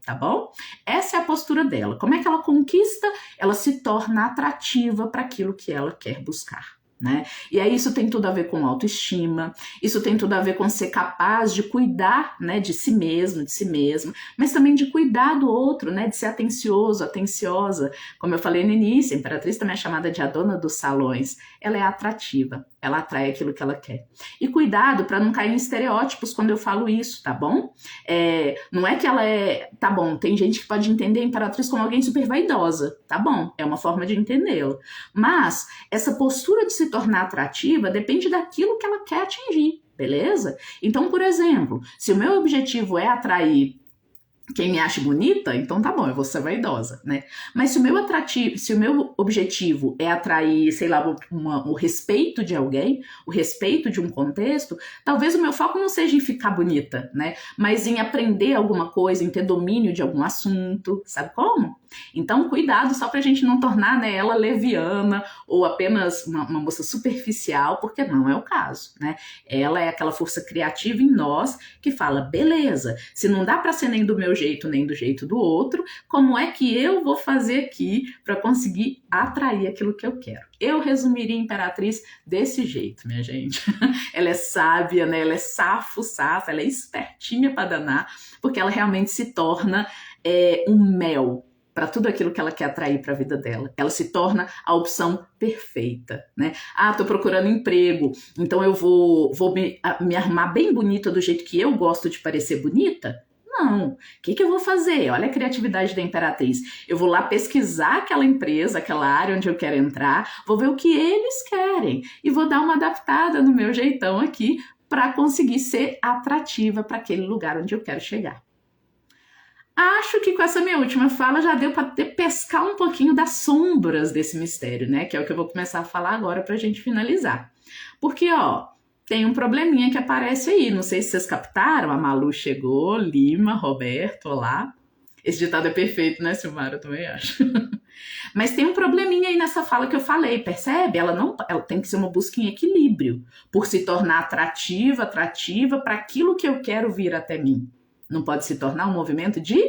tá bom? Essa é a postura dela. Como é que ela conquista? Ela se torna atrativa para aquilo que ela quer buscar. Né? E aí isso tem tudo a ver com autoestima, isso tem tudo a ver com ser capaz de cuidar, né, de si mesmo, de si mesma, mas também de cuidar do outro, né, de ser atencioso, atenciosa. Como eu falei no início, a Imperatriz também é chamada de a dona dos salões. Ela é atrativa, ela atrai aquilo que ela quer. E cuidado para não cair em estereótipos quando eu falo isso, tá bom? Não é que ela é... Tá bom, tem gente que pode entender a Imperatriz como alguém super vaidosa, tá bom, é uma forma de entendê-la. Mas essa postura de se tornar atrativa depende daquilo que ela quer atingir, beleza? Então, por exemplo, se o meu objetivo é atrair quem me acha bonita, então tá bom, eu vou ser vaidosa, né? Mas se o meu objetivo é atrair, sei lá, o respeito de alguém, o respeito de um contexto, talvez o meu foco não seja em ficar bonita, né? Mas em aprender alguma coisa, em ter domínio de algum assunto, sabe como? Então, cuidado só pra gente não tornar, né, ela leviana ou apenas uma moça superficial, porque não é o caso, né? Ela é aquela força criativa em nós que fala, beleza, se não dá pra ser nem do meu jeito nem do jeito do outro, como é que eu vou fazer aqui para conseguir atrair aquilo que eu quero? Eu resumiria a Imperatriz desse jeito, minha gente. Ela é sábia, né? Ela é safa, ela é espertinha para danar, porque ela realmente se torna um mel para tudo aquilo que ela quer atrair para a vida dela. Ela se torna a opção perfeita, né? Tô procurando emprego, então eu vou me arrumar bem bonita do jeito que eu gosto de parecer bonita? Não. O que eu vou fazer? Olha a criatividade da Imperatriz. Eu vou lá pesquisar aquela empresa, aquela área onde eu quero entrar, vou ver o que eles querem e vou dar uma adaptada no meu jeitão aqui para conseguir ser atrativa para aquele lugar onde eu quero chegar. Acho que com essa minha última fala já deu para pescar um pouquinho das sombras desse mistério, né? Que é o que eu vou começar a falar agora para a gente finalizar. Porque, tem um probleminha que aparece aí. Não sei se vocês captaram. A Malu chegou, Lima, Roberto, olá. Esse ditado é perfeito, né, Silmara? Eu também acho. Mas tem um probleminha aí nessa fala que eu falei, percebe? Ela tem que ser uma busca em equilíbrio, por se tornar atrativa para aquilo que eu quero vir até mim. Não pode se tornar um movimento de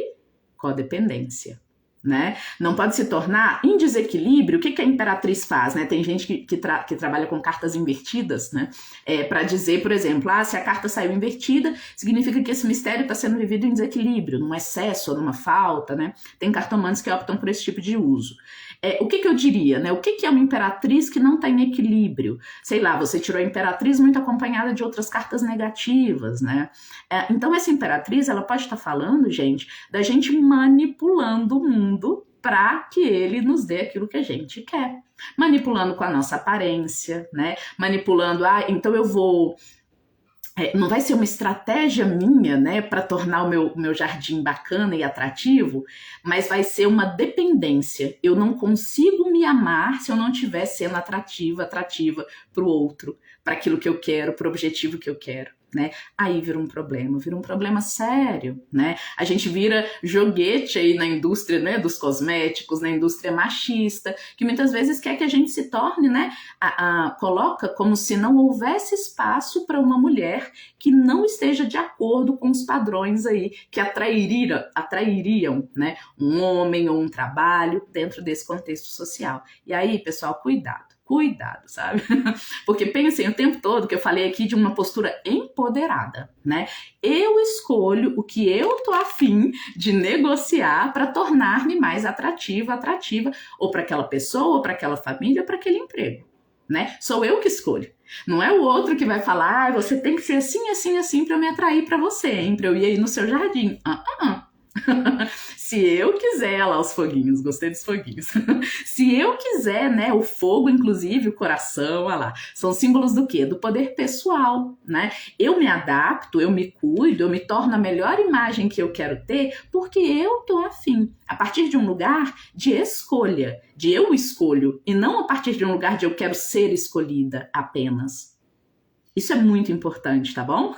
codependência. Né? Não pode se tornar em desequilíbrio. O que a Imperatriz faz? Né? Tem gente que trabalha com cartas invertidas, né? Para dizer, por exemplo, se a carta saiu invertida, significa que esse mistério está sendo vivido em desequilíbrio, num excesso ou numa falta. Né? Tem cartomantes que optam por esse tipo de uso. O que eu diria? Né? O que é uma Imperatriz que não está em equilíbrio? Sei lá, você tirou a Imperatriz muito acompanhada de outras cartas negativas. Né? Então essa Imperatriz, ela pode estar falando, gente, da gente manipulando o mundo para que ele nos dê aquilo que a gente quer. Manipulando com a nossa aparência, né? Manipulando, então eu vou... não vai ser uma estratégia minha, né, para tornar o meu jardim bacana e atrativo, mas vai ser uma dependência. Eu não consigo me amar se eu não estiver sendo atrativa para o outro, para aquilo que eu quero, para o objetivo que eu quero. Né? Aí vira um problema sério, né? A gente vira joguete aí na indústria, né, dos cosméticos, na indústria machista, que muitas vezes quer que a gente se torne, né, coloca como se não houvesse espaço para uma mulher que não esteja de acordo com os padrões aí que atrairiam, né, um homem ou um trabalho dentro desse contexto social. E aí, pessoal, cuidado. cuidado, sabe? Porque pensem o tempo todo que eu falei aqui de uma postura empoderada, né? Eu escolho o que eu tô afim de negociar para tornar-me mais atrativa, ou para aquela pessoa, ou para aquela família, ou para aquele emprego, né? Sou eu que escolho. Não é o outro que vai falar, você tem que ser assim, assim, assim para eu me atrair para você, hein? Para eu ir aí no seu jardim. Se eu quiser, lá os foguinhos, gostei dos foguinhos. Se eu quiser, né, o fogo, inclusive, o coração, olha lá, são símbolos do quê? Do poder pessoal, né? Eu me adapto, eu me cuido, eu me torno a melhor imagem que eu quero ter porque eu tô afim. A partir de um lugar de escolha, de eu escolho, e não a partir de um lugar de eu quero ser escolhida apenas. Isso é muito importante, tá bom?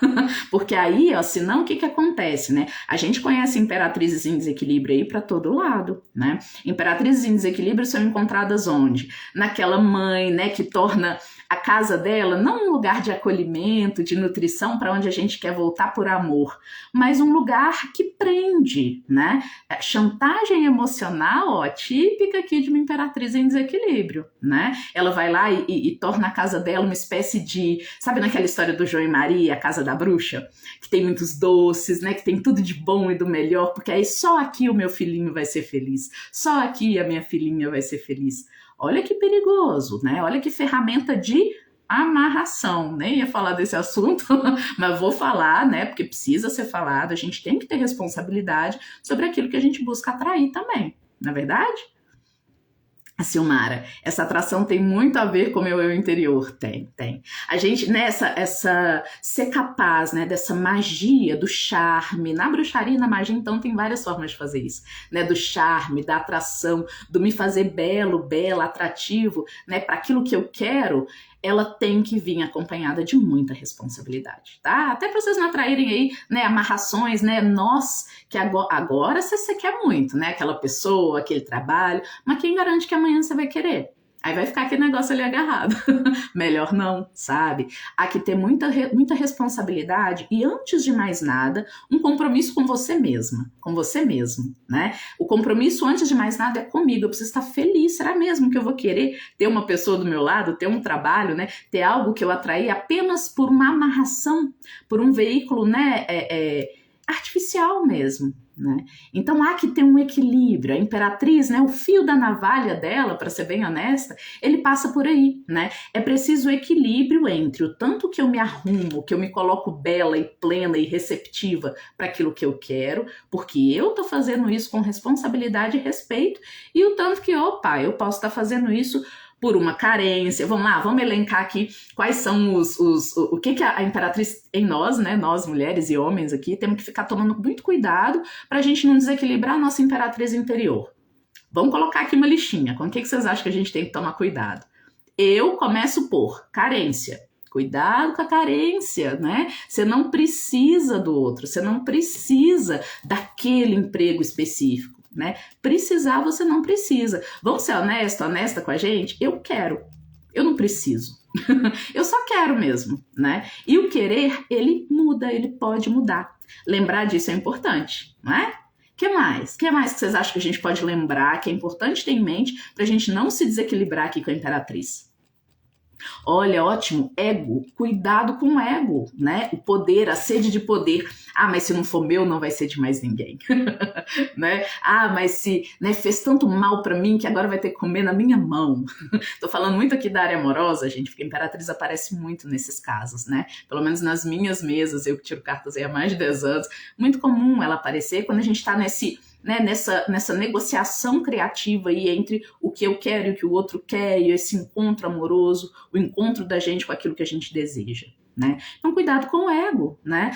Porque aí, ó, senão o que acontece, né? A gente conhece imperatrizes em desequilíbrio aí para todo lado, né? Imperatrizes em desequilíbrio são encontradas onde? Naquela mãe, né, que torna a casa dela não um lugar de acolhimento, de nutrição para onde a gente quer voltar por amor, mas um lugar que prende, né? Chantagem emocional, ó, típica aqui de uma imperatriz em desequilíbrio, né? Ela vai lá e torna a casa dela uma espécie de, sabe naquela história do João e Maria, a casa da bruxa, que tem muitos doces, né? Que tem tudo de bom e do melhor, porque aí só aqui o meu filhinho vai ser feliz, só aqui a minha filhinha vai ser feliz. Olha que perigoso, né? Olha que ferramenta de amarração. Nem ia falar desse assunto, mas vou falar, né? Porque precisa ser falado. A gente tem que ter responsabilidade sobre aquilo que a gente busca atrair também, não é verdade? Silmara, essa atração tem muito a ver com o meu eu interior? Tem. A gente, né, essa ser capaz, né, dessa magia, do charme, na bruxaria e na magia, então, tem várias formas de fazer isso, né, do charme, da atração, do me fazer belo, bela, atrativo, né, para aquilo que eu quero, ela tem que vir acompanhada de muita responsabilidade, tá? Até para vocês não atraírem aí, né, amarrações, né, nós, que agora você quer muito, né, aquela pessoa, aquele trabalho, mas quem garante que amanhã você vai querer? Aí vai ficar aquele negócio ali agarrado. Melhor não, sabe? Há que ter muita responsabilidade e, antes de mais nada, um compromisso com você mesma, com você mesmo, né? O compromisso, antes de mais nada, é comigo. Eu preciso estar feliz. Será mesmo que eu vou querer ter uma pessoa do meu lado, ter um trabalho, né? Ter algo que eu atraí apenas por uma amarração, por um veículo, né? Artificial mesmo. Né? Então há que ter um equilíbrio. A imperatriz, né, o fio da navalha dela, para ser bem honesta, ele passa por aí, né? É preciso equilíbrio entre o tanto que eu me arrumo, que eu me coloco bela e plena e receptiva para aquilo que eu quero, porque eu tô fazendo isso com responsabilidade e respeito, e o tanto que, eu posso estar fazendo isso por uma carência. Vamos lá, vamos elencar aqui quais são o que a imperatriz em nós, né, nós mulheres e homens aqui, temos que ficar tomando muito cuidado para a gente não desequilibrar a nossa imperatriz interior. Vamos colocar aqui uma listinha, com o que vocês acham que a gente tem que tomar cuidado? Eu começo por carência. Cuidado com a carência, né? Você não precisa do outro, você não precisa daquele emprego específico. Né? Precisar você não precisa. Vamos ser honesta com a gente? Eu quero, eu não preciso. Eu só quero mesmo, né? E o querer, ele muda, ele pode mudar. Lembrar disso é importante, não é? Que mais? Que mais que vocês acham que a gente pode lembrar, que é importante ter em mente para a gente não se desequilibrar aqui com a imperatriz? Olha, ótimo, ego, cuidado com o ego, né? O poder, a sede de poder. Mas se não for meu, não vai ser de mais ninguém, né? Mas se, né, fez tanto mal pra mim que agora vai ter que comer na minha mão. Tô falando muito aqui da área amorosa, gente, porque a imperatriz aparece muito nesses casos, né? Pelo menos nas minhas mesas, eu que tiro cartas aí há mais de 10 anos, muito comum ela aparecer quando a gente tá nessa negociação criativa aí entre o que eu quero e o que o outro quer, e esse encontro amoroso, o encontro da gente com aquilo que a gente deseja, né? Então, cuidado com o ego, né?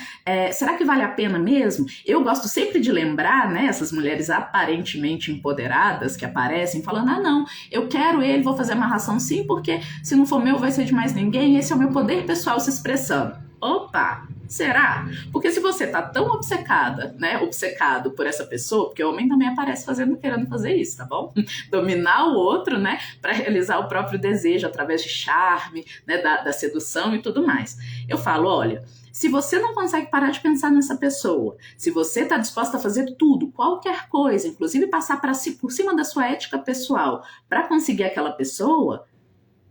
Será que vale a pena mesmo? Eu gosto sempre de lembrar, né, essas mulheres aparentemente empoderadas que aparecem falando, não, eu quero ele, vou fazer amarração sim, porque se não for meu, vai ser de mais ninguém, esse é o meu poder pessoal se expressando. Opa! Será? Porque se você tá tão obcecada, né, obcecado por essa pessoa, porque o homem também aparece querendo fazer isso, tá bom? Dominar o outro, né, para realizar o próprio desejo através de charme, né, da sedução e tudo mais. Eu falo, olha, se você não consegue parar de pensar nessa pessoa, se você tá disposta a fazer tudo, qualquer coisa, inclusive passar por cima da sua ética pessoal para conseguir aquela pessoa,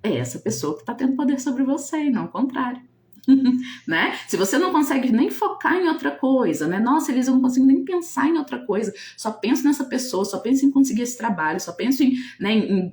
é essa pessoa que está tendo poder sobre você e não o contrário. Né? Se você não consegue nem focar em outra coisa, né? Nossa, Elisa, eu não consigo nem pensar em outra coisa, só penso nessa pessoa, só penso em conseguir esse trabalho, só penso em, né,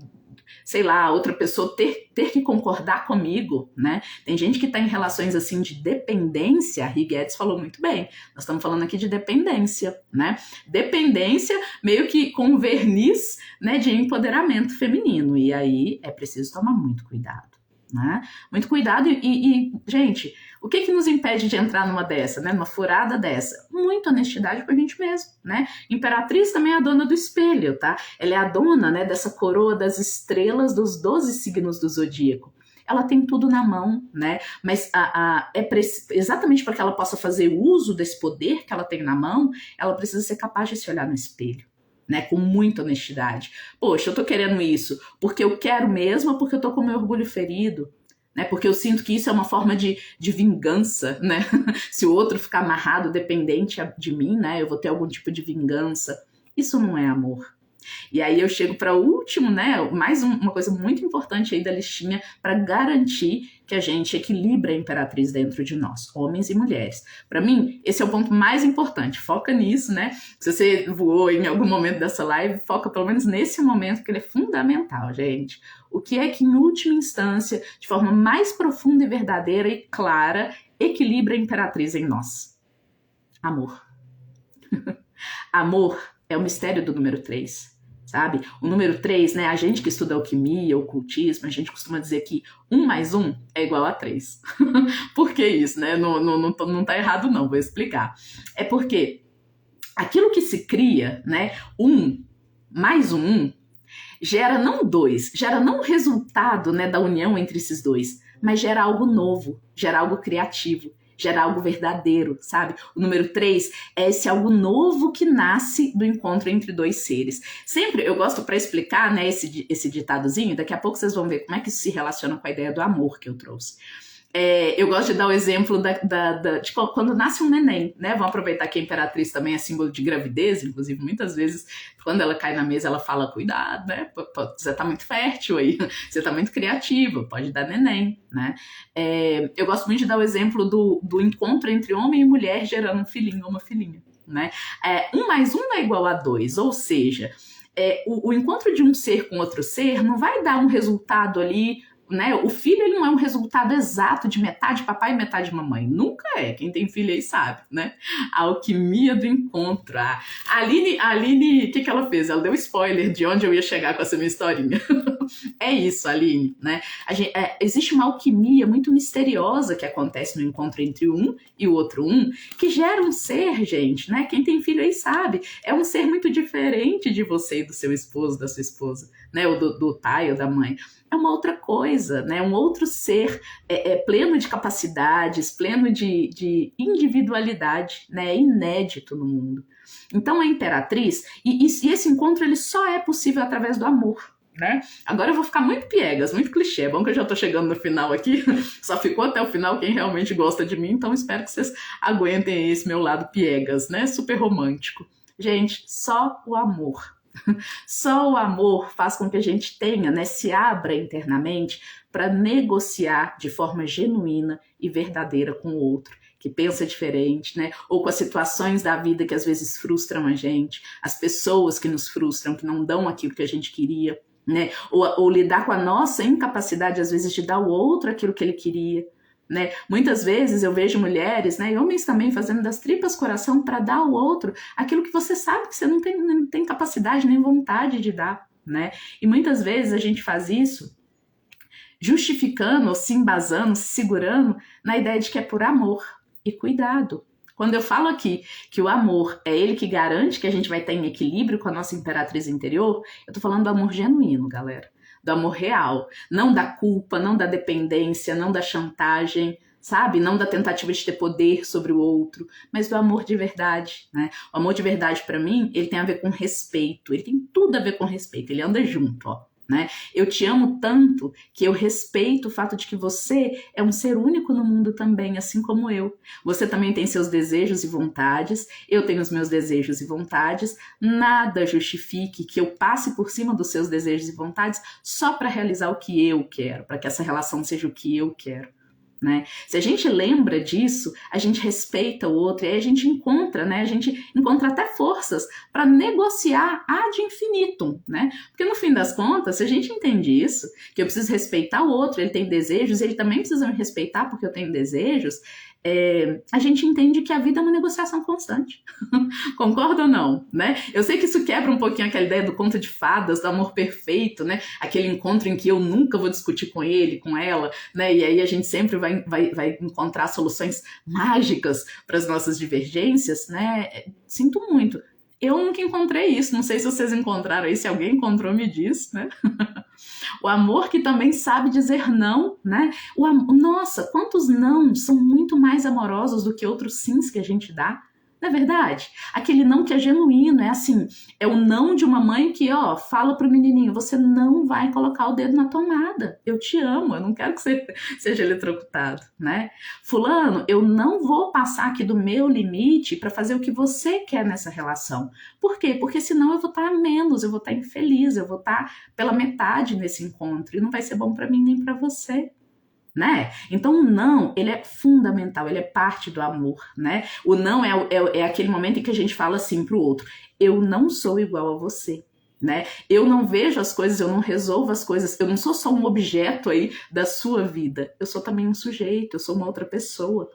sei lá, outra pessoa ter que concordar comigo, né? Tem gente que está em relações assim de dependência, a Guedes falou muito bem, nós estamos falando aqui de dependência, né? Dependência meio que com verniz, né, de empoderamento feminino, e aí é preciso tomar muito cuidado. Né? Muito cuidado e, gente, o que nos impede de entrar numa dessa, né? Numa furada dessa? Muita honestidade com a gente mesmo, né? Imperatriz também é a dona do espelho, tá? Ela é a dona, né, dessa coroa das estrelas dos 12 signos do zodíaco. Ela tem tudo na mão, né? Mas exatamente para que ela possa fazer uso desse poder que ela tem na mão, ela precisa ser capaz de se olhar no espelho. Né, com muita honestidade. Poxa, eu tô querendo isso porque eu quero mesmo ou porque eu tô com meu orgulho ferido? Né, porque eu sinto que isso é uma forma de vingança, né? Se o outro ficar amarrado, dependente de mim, né, eu vou ter algum tipo de vingança. Isso não é amor. E aí eu chego para o último, né? Mais uma coisa muito importante aí da listinha para garantir que a gente equilibra a imperatriz dentro de nós, homens e mulheres. Para mim, esse é o ponto mais importante. Foca nisso, né? Se você voou em algum momento dessa live, foca pelo menos nesse momento, que ele é fundamental, gente. O que é que, em última instância, de forma mais profunda e verdadeira e clara, equilibra a imperatriz em nós? Amor. Amor é o mistério do número 3. Sabe? O número 3, né? A gente que estuda alquimia, ocultismo, a gente costuma dizer que 1 mais 1 é igual a 3. Por que isso, né? Não tá errado, não, vou explicar. É porque aquilo que se cria, né? 1 mais 1 gera não 2, gera não o resultado, né, da união entre esses dois, mas gera algo novo, gera algo criativo, gera algo verdadeiro, sabe? O número 3 é esse algo novo que nasce do encontro entre dois seres. Sempre eu gosto, para explicar, né, esse ditadozinho, daqui a pouco vocês vão ver como é que isso se relaciona com a ideia do amor que eu trouxe. Eu gosto de dar o exemplo de quando nasce um neném, né? Vamos aproveitar que a imperatriz também é símbolo de gravidez, inclusive muitas vezes quando ela cai na mesa ela fala, cuidado, né? Você tá muito fértil aí, você tá muito criativo, pode dar neném, né? Eu gosto muito de dar o exemplo do encontro entre homem e mulher gerando um filhinho ou uma filhinha, né? 1 mais 1 é igual a 2, ou seja, o encontro de um ser com outro ser não vai dar um resultado ali, né? O filho, ele não é um resultado exato de metade papai e metade mamãe. Nunca é. Quem tem filho aí sabe, né? A alquimia do encontro. A Aline, o que ela fez? Ela deu spoiler de onde eu ia chegar com essa minha historinha. É isso, Aline, né? Existe uma alquimia muito misteriosa que acontece no encontro entre um e o outro que gera um ser, gente, né? Quem tem filho aí sabe. É um ser muito diferente de você e do seu esposo, da sua esposa, né? Ou do pai ou da mãe. É uma outra coisa, né? Um outro ser pleno de capacidades, pleno de individualidade, né? É inédito no mundo. Então a imperatriz, e esse encontro ele só é possível através do amor, né? Agora eu vou ficar muito piegas, muito clichê. É bom que eu já tô chegando no final aqui, só ficou até o final quem realmente gosta de mim, então espero que vocês aguentem esse meu lado piegas, né? Super romântico. Gente, só o amor. Só o amor faz com que a gente tenha, né, se abra internamente para negociar de forma genuína e verdadeira com o outro, que pensa diferente, né? Ou com as situações da vida que às vezes frustram a gente, as pessoas que nos frustram, que não dão aquilo que a gente queria, né? Ou lidar com a nossa incapacidade, às vezes, de dar ao outro aquilo que ele queria. Né? Muitas vezes eu vejo mulheres, né, e homens também fazendo das tripas coração para dar ao outro aquilo que você sabe que você não tem capacidade nem vontade de dar, né? E muitas vezes a gente faz isso justificando, ou se embasando, se segurando na ideia de que é por amor. E cuidado, quando eu falo aqui que o amor é ele que garante que a gente vai estar em equilíbrio com a nossa imperatriz interior, eu tô falando do amor genuíno, galera. Do amor real, não da culpa, não da dependência, não da chantagem, sabe? Não da tentativa de ter poder sobre o outro, mas do amor de verdade, né? O amor de verdade, para mim, ele tem a ver com respeito, ele tem tudo a ver com respeito, ele anda junto, ó. né? Eu te amo tanto que eu respeito o fato de que você é um ser único no mundo também, assim como eu. Você também tem seus desejos e vontades, eu tenho os meus desejos e vontades. Nada justifique que eu passe por cima dos seus desejos e vontades só para realizar o que eu quero, para que essa relação seja o que eu quero. Né? Se a gente lembra disso, a gente respeita o outro e aí a gente encontra, né? A gente encontra até forças para negociar ad infinitum, né? Porque no fim das contas, se a gente entende isso, que eu preciso respeitar o outro, ele tem desejos, ele também precisa me respeitar porque eu tenho desejos, a gente entende que a vida é uma negociação constante. Concorda ou não? Né? Eu sei que isso quebra um pouquinho aquela ideia do conto de fadas, do amor perfeito, né? Aquele encontro em que eu nunca vou discutir com ele, com ela, né? E aí a gente sempre vai encontrar soluções mágicas para as nossas divergências, né? Sinto muito. Eu nunca encontrei isso, não sei se vocês encontraram aí, se alguém encontrou, me diz, né? O amor que também sabe dizer não, né? Nossa, quantos não são muito mais amorosos do que outros sims que a gente dá? Não é verdade? Aquele não que é genuíno, é assim, é o não de uma mãe que, ó, fala pro menininho, você não vai colocar o dedo na tomada, eu te amo, eu não quero que você seja eletrocutado, né? Fulano, eu não vou passar aqui do meu limite para fazer o que você quer nessa relação. Por quê? Porque senão eu vou estar a menos, eu vou estar infeliz, eu vou estar pela metade nesse encontro e não vai ser bom para mim nem para você. Né? Então o não, ele é fundamental, ele é parte do amor, né? O não é aquele momento em que a gente fala assim pro outro, eu não sou igual a você, né? Eu não vejo as coisas, eu não resolvo as coisas, eu não sou só um objeto aí da sua vida, eu sou também um sujeito, eu sou uma outra pessoa.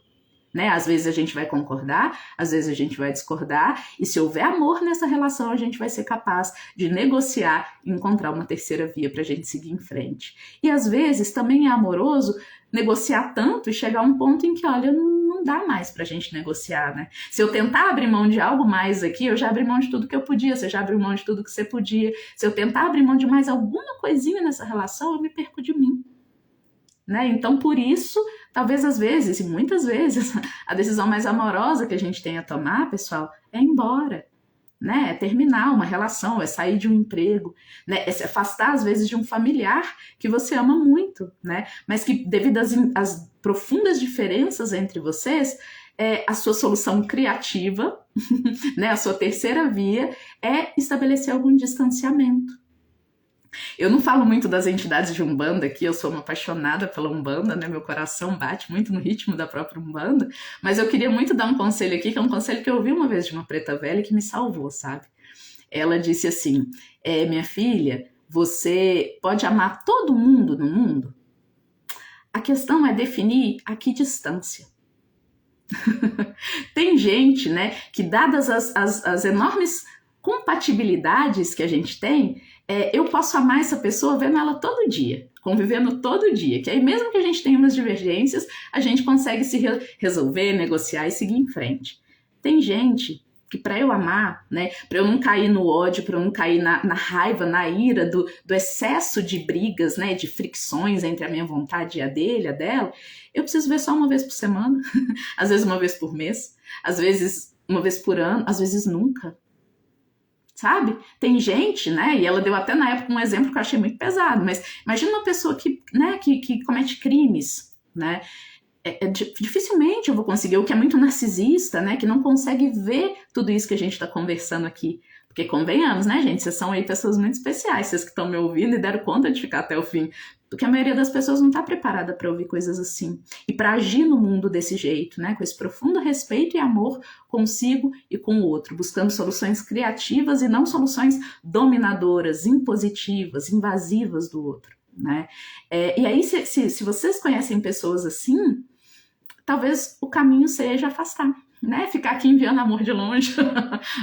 Né? Às vezes a gente vai concordar, às vezes a gente vai discordar, e se houver amor nessa relação, a gente vai ser capaz de negociar e encontrar uma terceira via para a gente seguir em frente. E às vezes também é amoroso negociar tanto e chegar a um ponto em que, olha, não dá mais para a gente negociar, né? Se eu tentar abrir mão de algo mais aqui, eu já abri mão de tudo que eu podia, você já abriu mão de tudo que você podia. Se eu tentar abrir mão de mais alguma coisinha nessa relação, eu me perco de mim. Né? Então, por isso, talvez às vezes, e muitas vezes, a decisão mais amorosa que a gente tem a tomar, pessoal, é ir embora, né? É terminar uma relação, é sair de um emprego, né? É se afastar, às vezes, de um familiar que você ama muito, né? Mas que, devido às profundas diferenças entre vocês, a sua solução criativa, né? A sua terceira via é estabelecer algum distanciamento. Eu não falo muito das entidades de Umbanda aqui, eu sou uma apaixonada pela Umbanda, né? Meu coração bate muito no ritmo da própria Umbanda, mas eu queria muito dar um conselho aqui, que é um conselho que eu ouvi uma vez de uma preta velha que me salvou, sabe? Ela disse assim, minha filha, você pode amar todo mundo no mundo? A questão é definir a que distância. Tem gente, né, que dadas as enormes compatibilidades que a gente tem, eu posso amar essa pessoa vendo ela todo dia, convivendo todo dia, que aí mesmo que a gente tenha umas divergências, a gente consegue se resolver, negociar e seguir em frente. Tem gente que para eu amar, né, para eu não cair no ódio, para eu não cair na raiva, na ira do excesso de brigas, né, de fricções entre a minha vontade e a dele, a dela, eu preciso ver só uma vez por semana, às vezes uma vez por mês, às vezes uma vez por ano, às vezes nunca. Sabe? Tem gente, né? E ela deu até na época um exemplo que eu achei muito pesado, mas imagina uma pessoa que comete crimes, né? Dificilmente eu vou conseguir, o que é muito narcisista, né? Que não consegue ver tudo isso que a gente está conversando aqui. Porque convenhamos, né, gente? Vocês são aí pessoas muito especiais, vocês que estão me ouvindo e deram conta de ficar até o fim. Porque a maioria das pessoas não está preparada para ouvir coisas assim. E para agir no mundo desse jeito, né? Com esse profundo respeito e amor consigo e com o outro. Buscando soluções criativas e não soluções dominadoras, impositivas, invasivas do outro, né? E aí, se vocês conhecem pessoas assim, talvez o caminho seja afastar. Né, ficar aqui enviando amor de longe,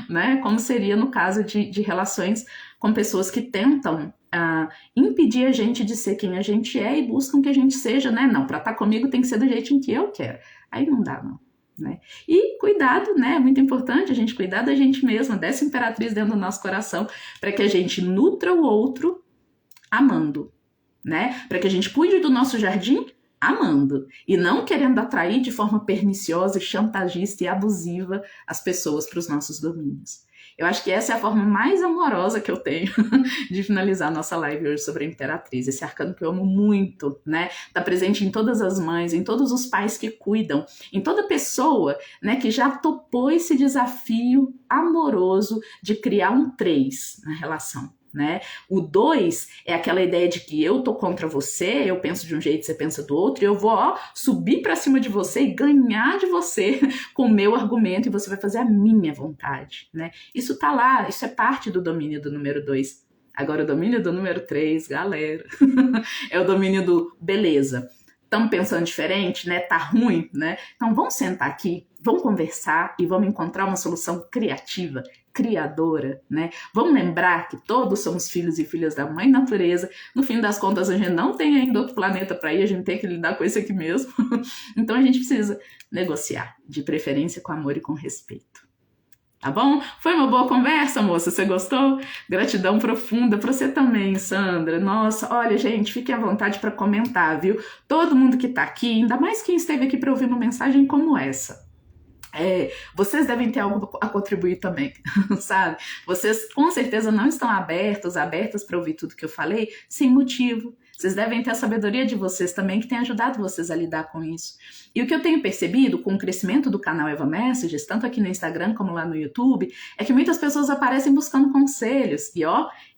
né, como seria no caso de relações com pessoas que tentam impedir a gente de ser quem a gente é e buscam que a gente seja, né, não, para estar comigo tem que ser do jeitinho que eu quero, aí não dá não, né, e cuidado, né, é muito importante a gente cuidar da gente mesma, dessa imperatriz dentro do nosso coração, para que a gente nutra o outro amando, né, para que a gente cuide do nosso jardim amando, e não querendo atrair de forma perniciosa, chantagista e abusiva as pessoas para os nossos domínios. Eu acho que essa é a forma mais amorosa que eu tenho de finalizar a nossa live hoje sobre a Imperatriz, esse arcano que eu amo muito, né? Tá presente em todas as mães, em todos os pais que cuidam, em toda pessoa, né, que já topou esse desafio amoroso de criar um 3 na relação. Né? O 2 é aquela ideia de que eu tô contra você, eu penso de um jeito, você pensa do outro, e eu vou subir pra cima de você e ganhar de você com o meu argumento, e você vai fazer a minha vontade, né? Isso tá lá, isso é parte do domínio do número 2. Agora o domínio do número 3, galera, é o domínio do beleza. Estamos pensando diferente, né? Tá ruim, né? Então vamos sentar aqui, vamos conversar e vamos encontrar uma solução criativa, criadora, né? Vamos lembrar que todos somos filhos e filhas da mãe natureza. No fim das contas, a gente não tem ainda outro planeta para ir, a gente tem que lidar com isso aqui mesmo. Então a gente precisa negociar, de preferência com amor e com respeito. Tá bom? Foi uma boa conversa, moça? Você gostou? Gratidão profunda para você também, Sandra. Nossa, olha, gente, fiquem à vontade para comentar, viu? Todo mundo que tá aqui, ainda mais quem esteve aqui para ouvir uma mensagem como essa. Vocês devem ter algo a contribuir também, sabe? Vocês com certeza não estão abertas para ouvir tudo que eu falei sem motivo. Vocês devem ter a sabedoria de vocês também, que tem ajudado vocês a lidar com isso. E o que eu tenho percebido com o crescimento do canal Eva Messages, tanto aqui no Instagram como lá no YouTube, é que muitas pessoas aparecem buscando conselhos. E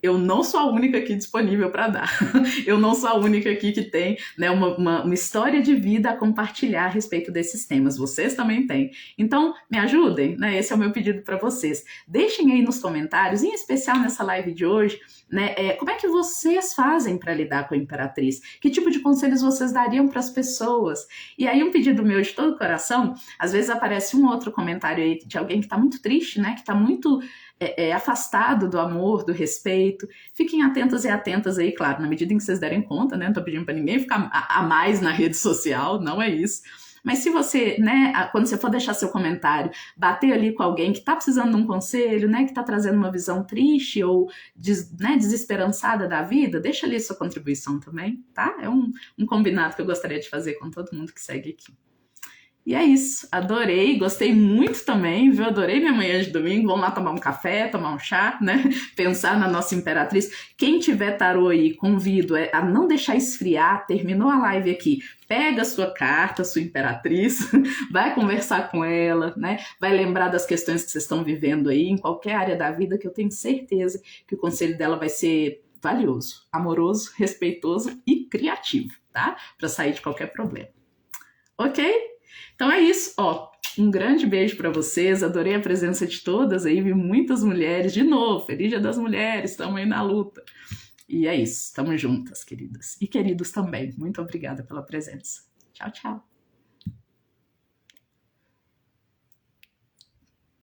eu não sou a única aqui disponível para dar. Eu não sou a única aqui que tem, né, uma história de vida a compartilhar a respeito desses temas. Vocês também têm. Então, me ajudem, né? Esse é o meu pedido para vocês. Deixem aí nos comentários, em especial nessa live de hoje, né, como é que vocês fazem para lidar com a Imperatriz? Que tipo de conselhos vocês dariam para as pessoas? E aí um pedido meu de todo o coração, às vezes aparece um outro comentário aí de alguém que está muito triste, né, que está muito afastado do amor, do respeito. Fiquem atentas e atentas aí, claro, na medida em que vocês derem conta, né, não tô pedindo para ninguém ficar a mais na rede social, não é isso. Mas se você, né, quando você for deixar seu comentário, bater ali com alguém que está precisando de um conselho, né, que está trazendo uma visão triste ou desesperançada da vida, deixa ali sua contribuição também, tá? É um combinado que eu gostaria de fazer com todo mundo que segue aqui. E é isso, adorei, gostei muito também, viu? Adorei minha manhã de domingo. Vamos lá tomar um café, tomar um chá, né? Pensar na nossa Imperatriz. Quem tiver tarô aí, convido a não deixar esfriar. Terminou a live aqui, pega a sua carta, sua Imperatriz, vai conversar com ela, né? Vai lembrar das questões que vocês estão vivendo aí, em qualquer área da vida, que eu tenho certeza que o conselho dela vai ser valioso, amoroso, respeitoso e criativo, tá? Para sair de qualquer problema. Ok? Então é isso, um grande beijo para vocês, adorei a presença de todas aí, vi muitas mulheres, de novo, feliz Dia das Mulheres, estamos aí na luta. E é isso, estamos juntas, queridas. E queridos também, muito obrigada pela presença. Tchau, tchau.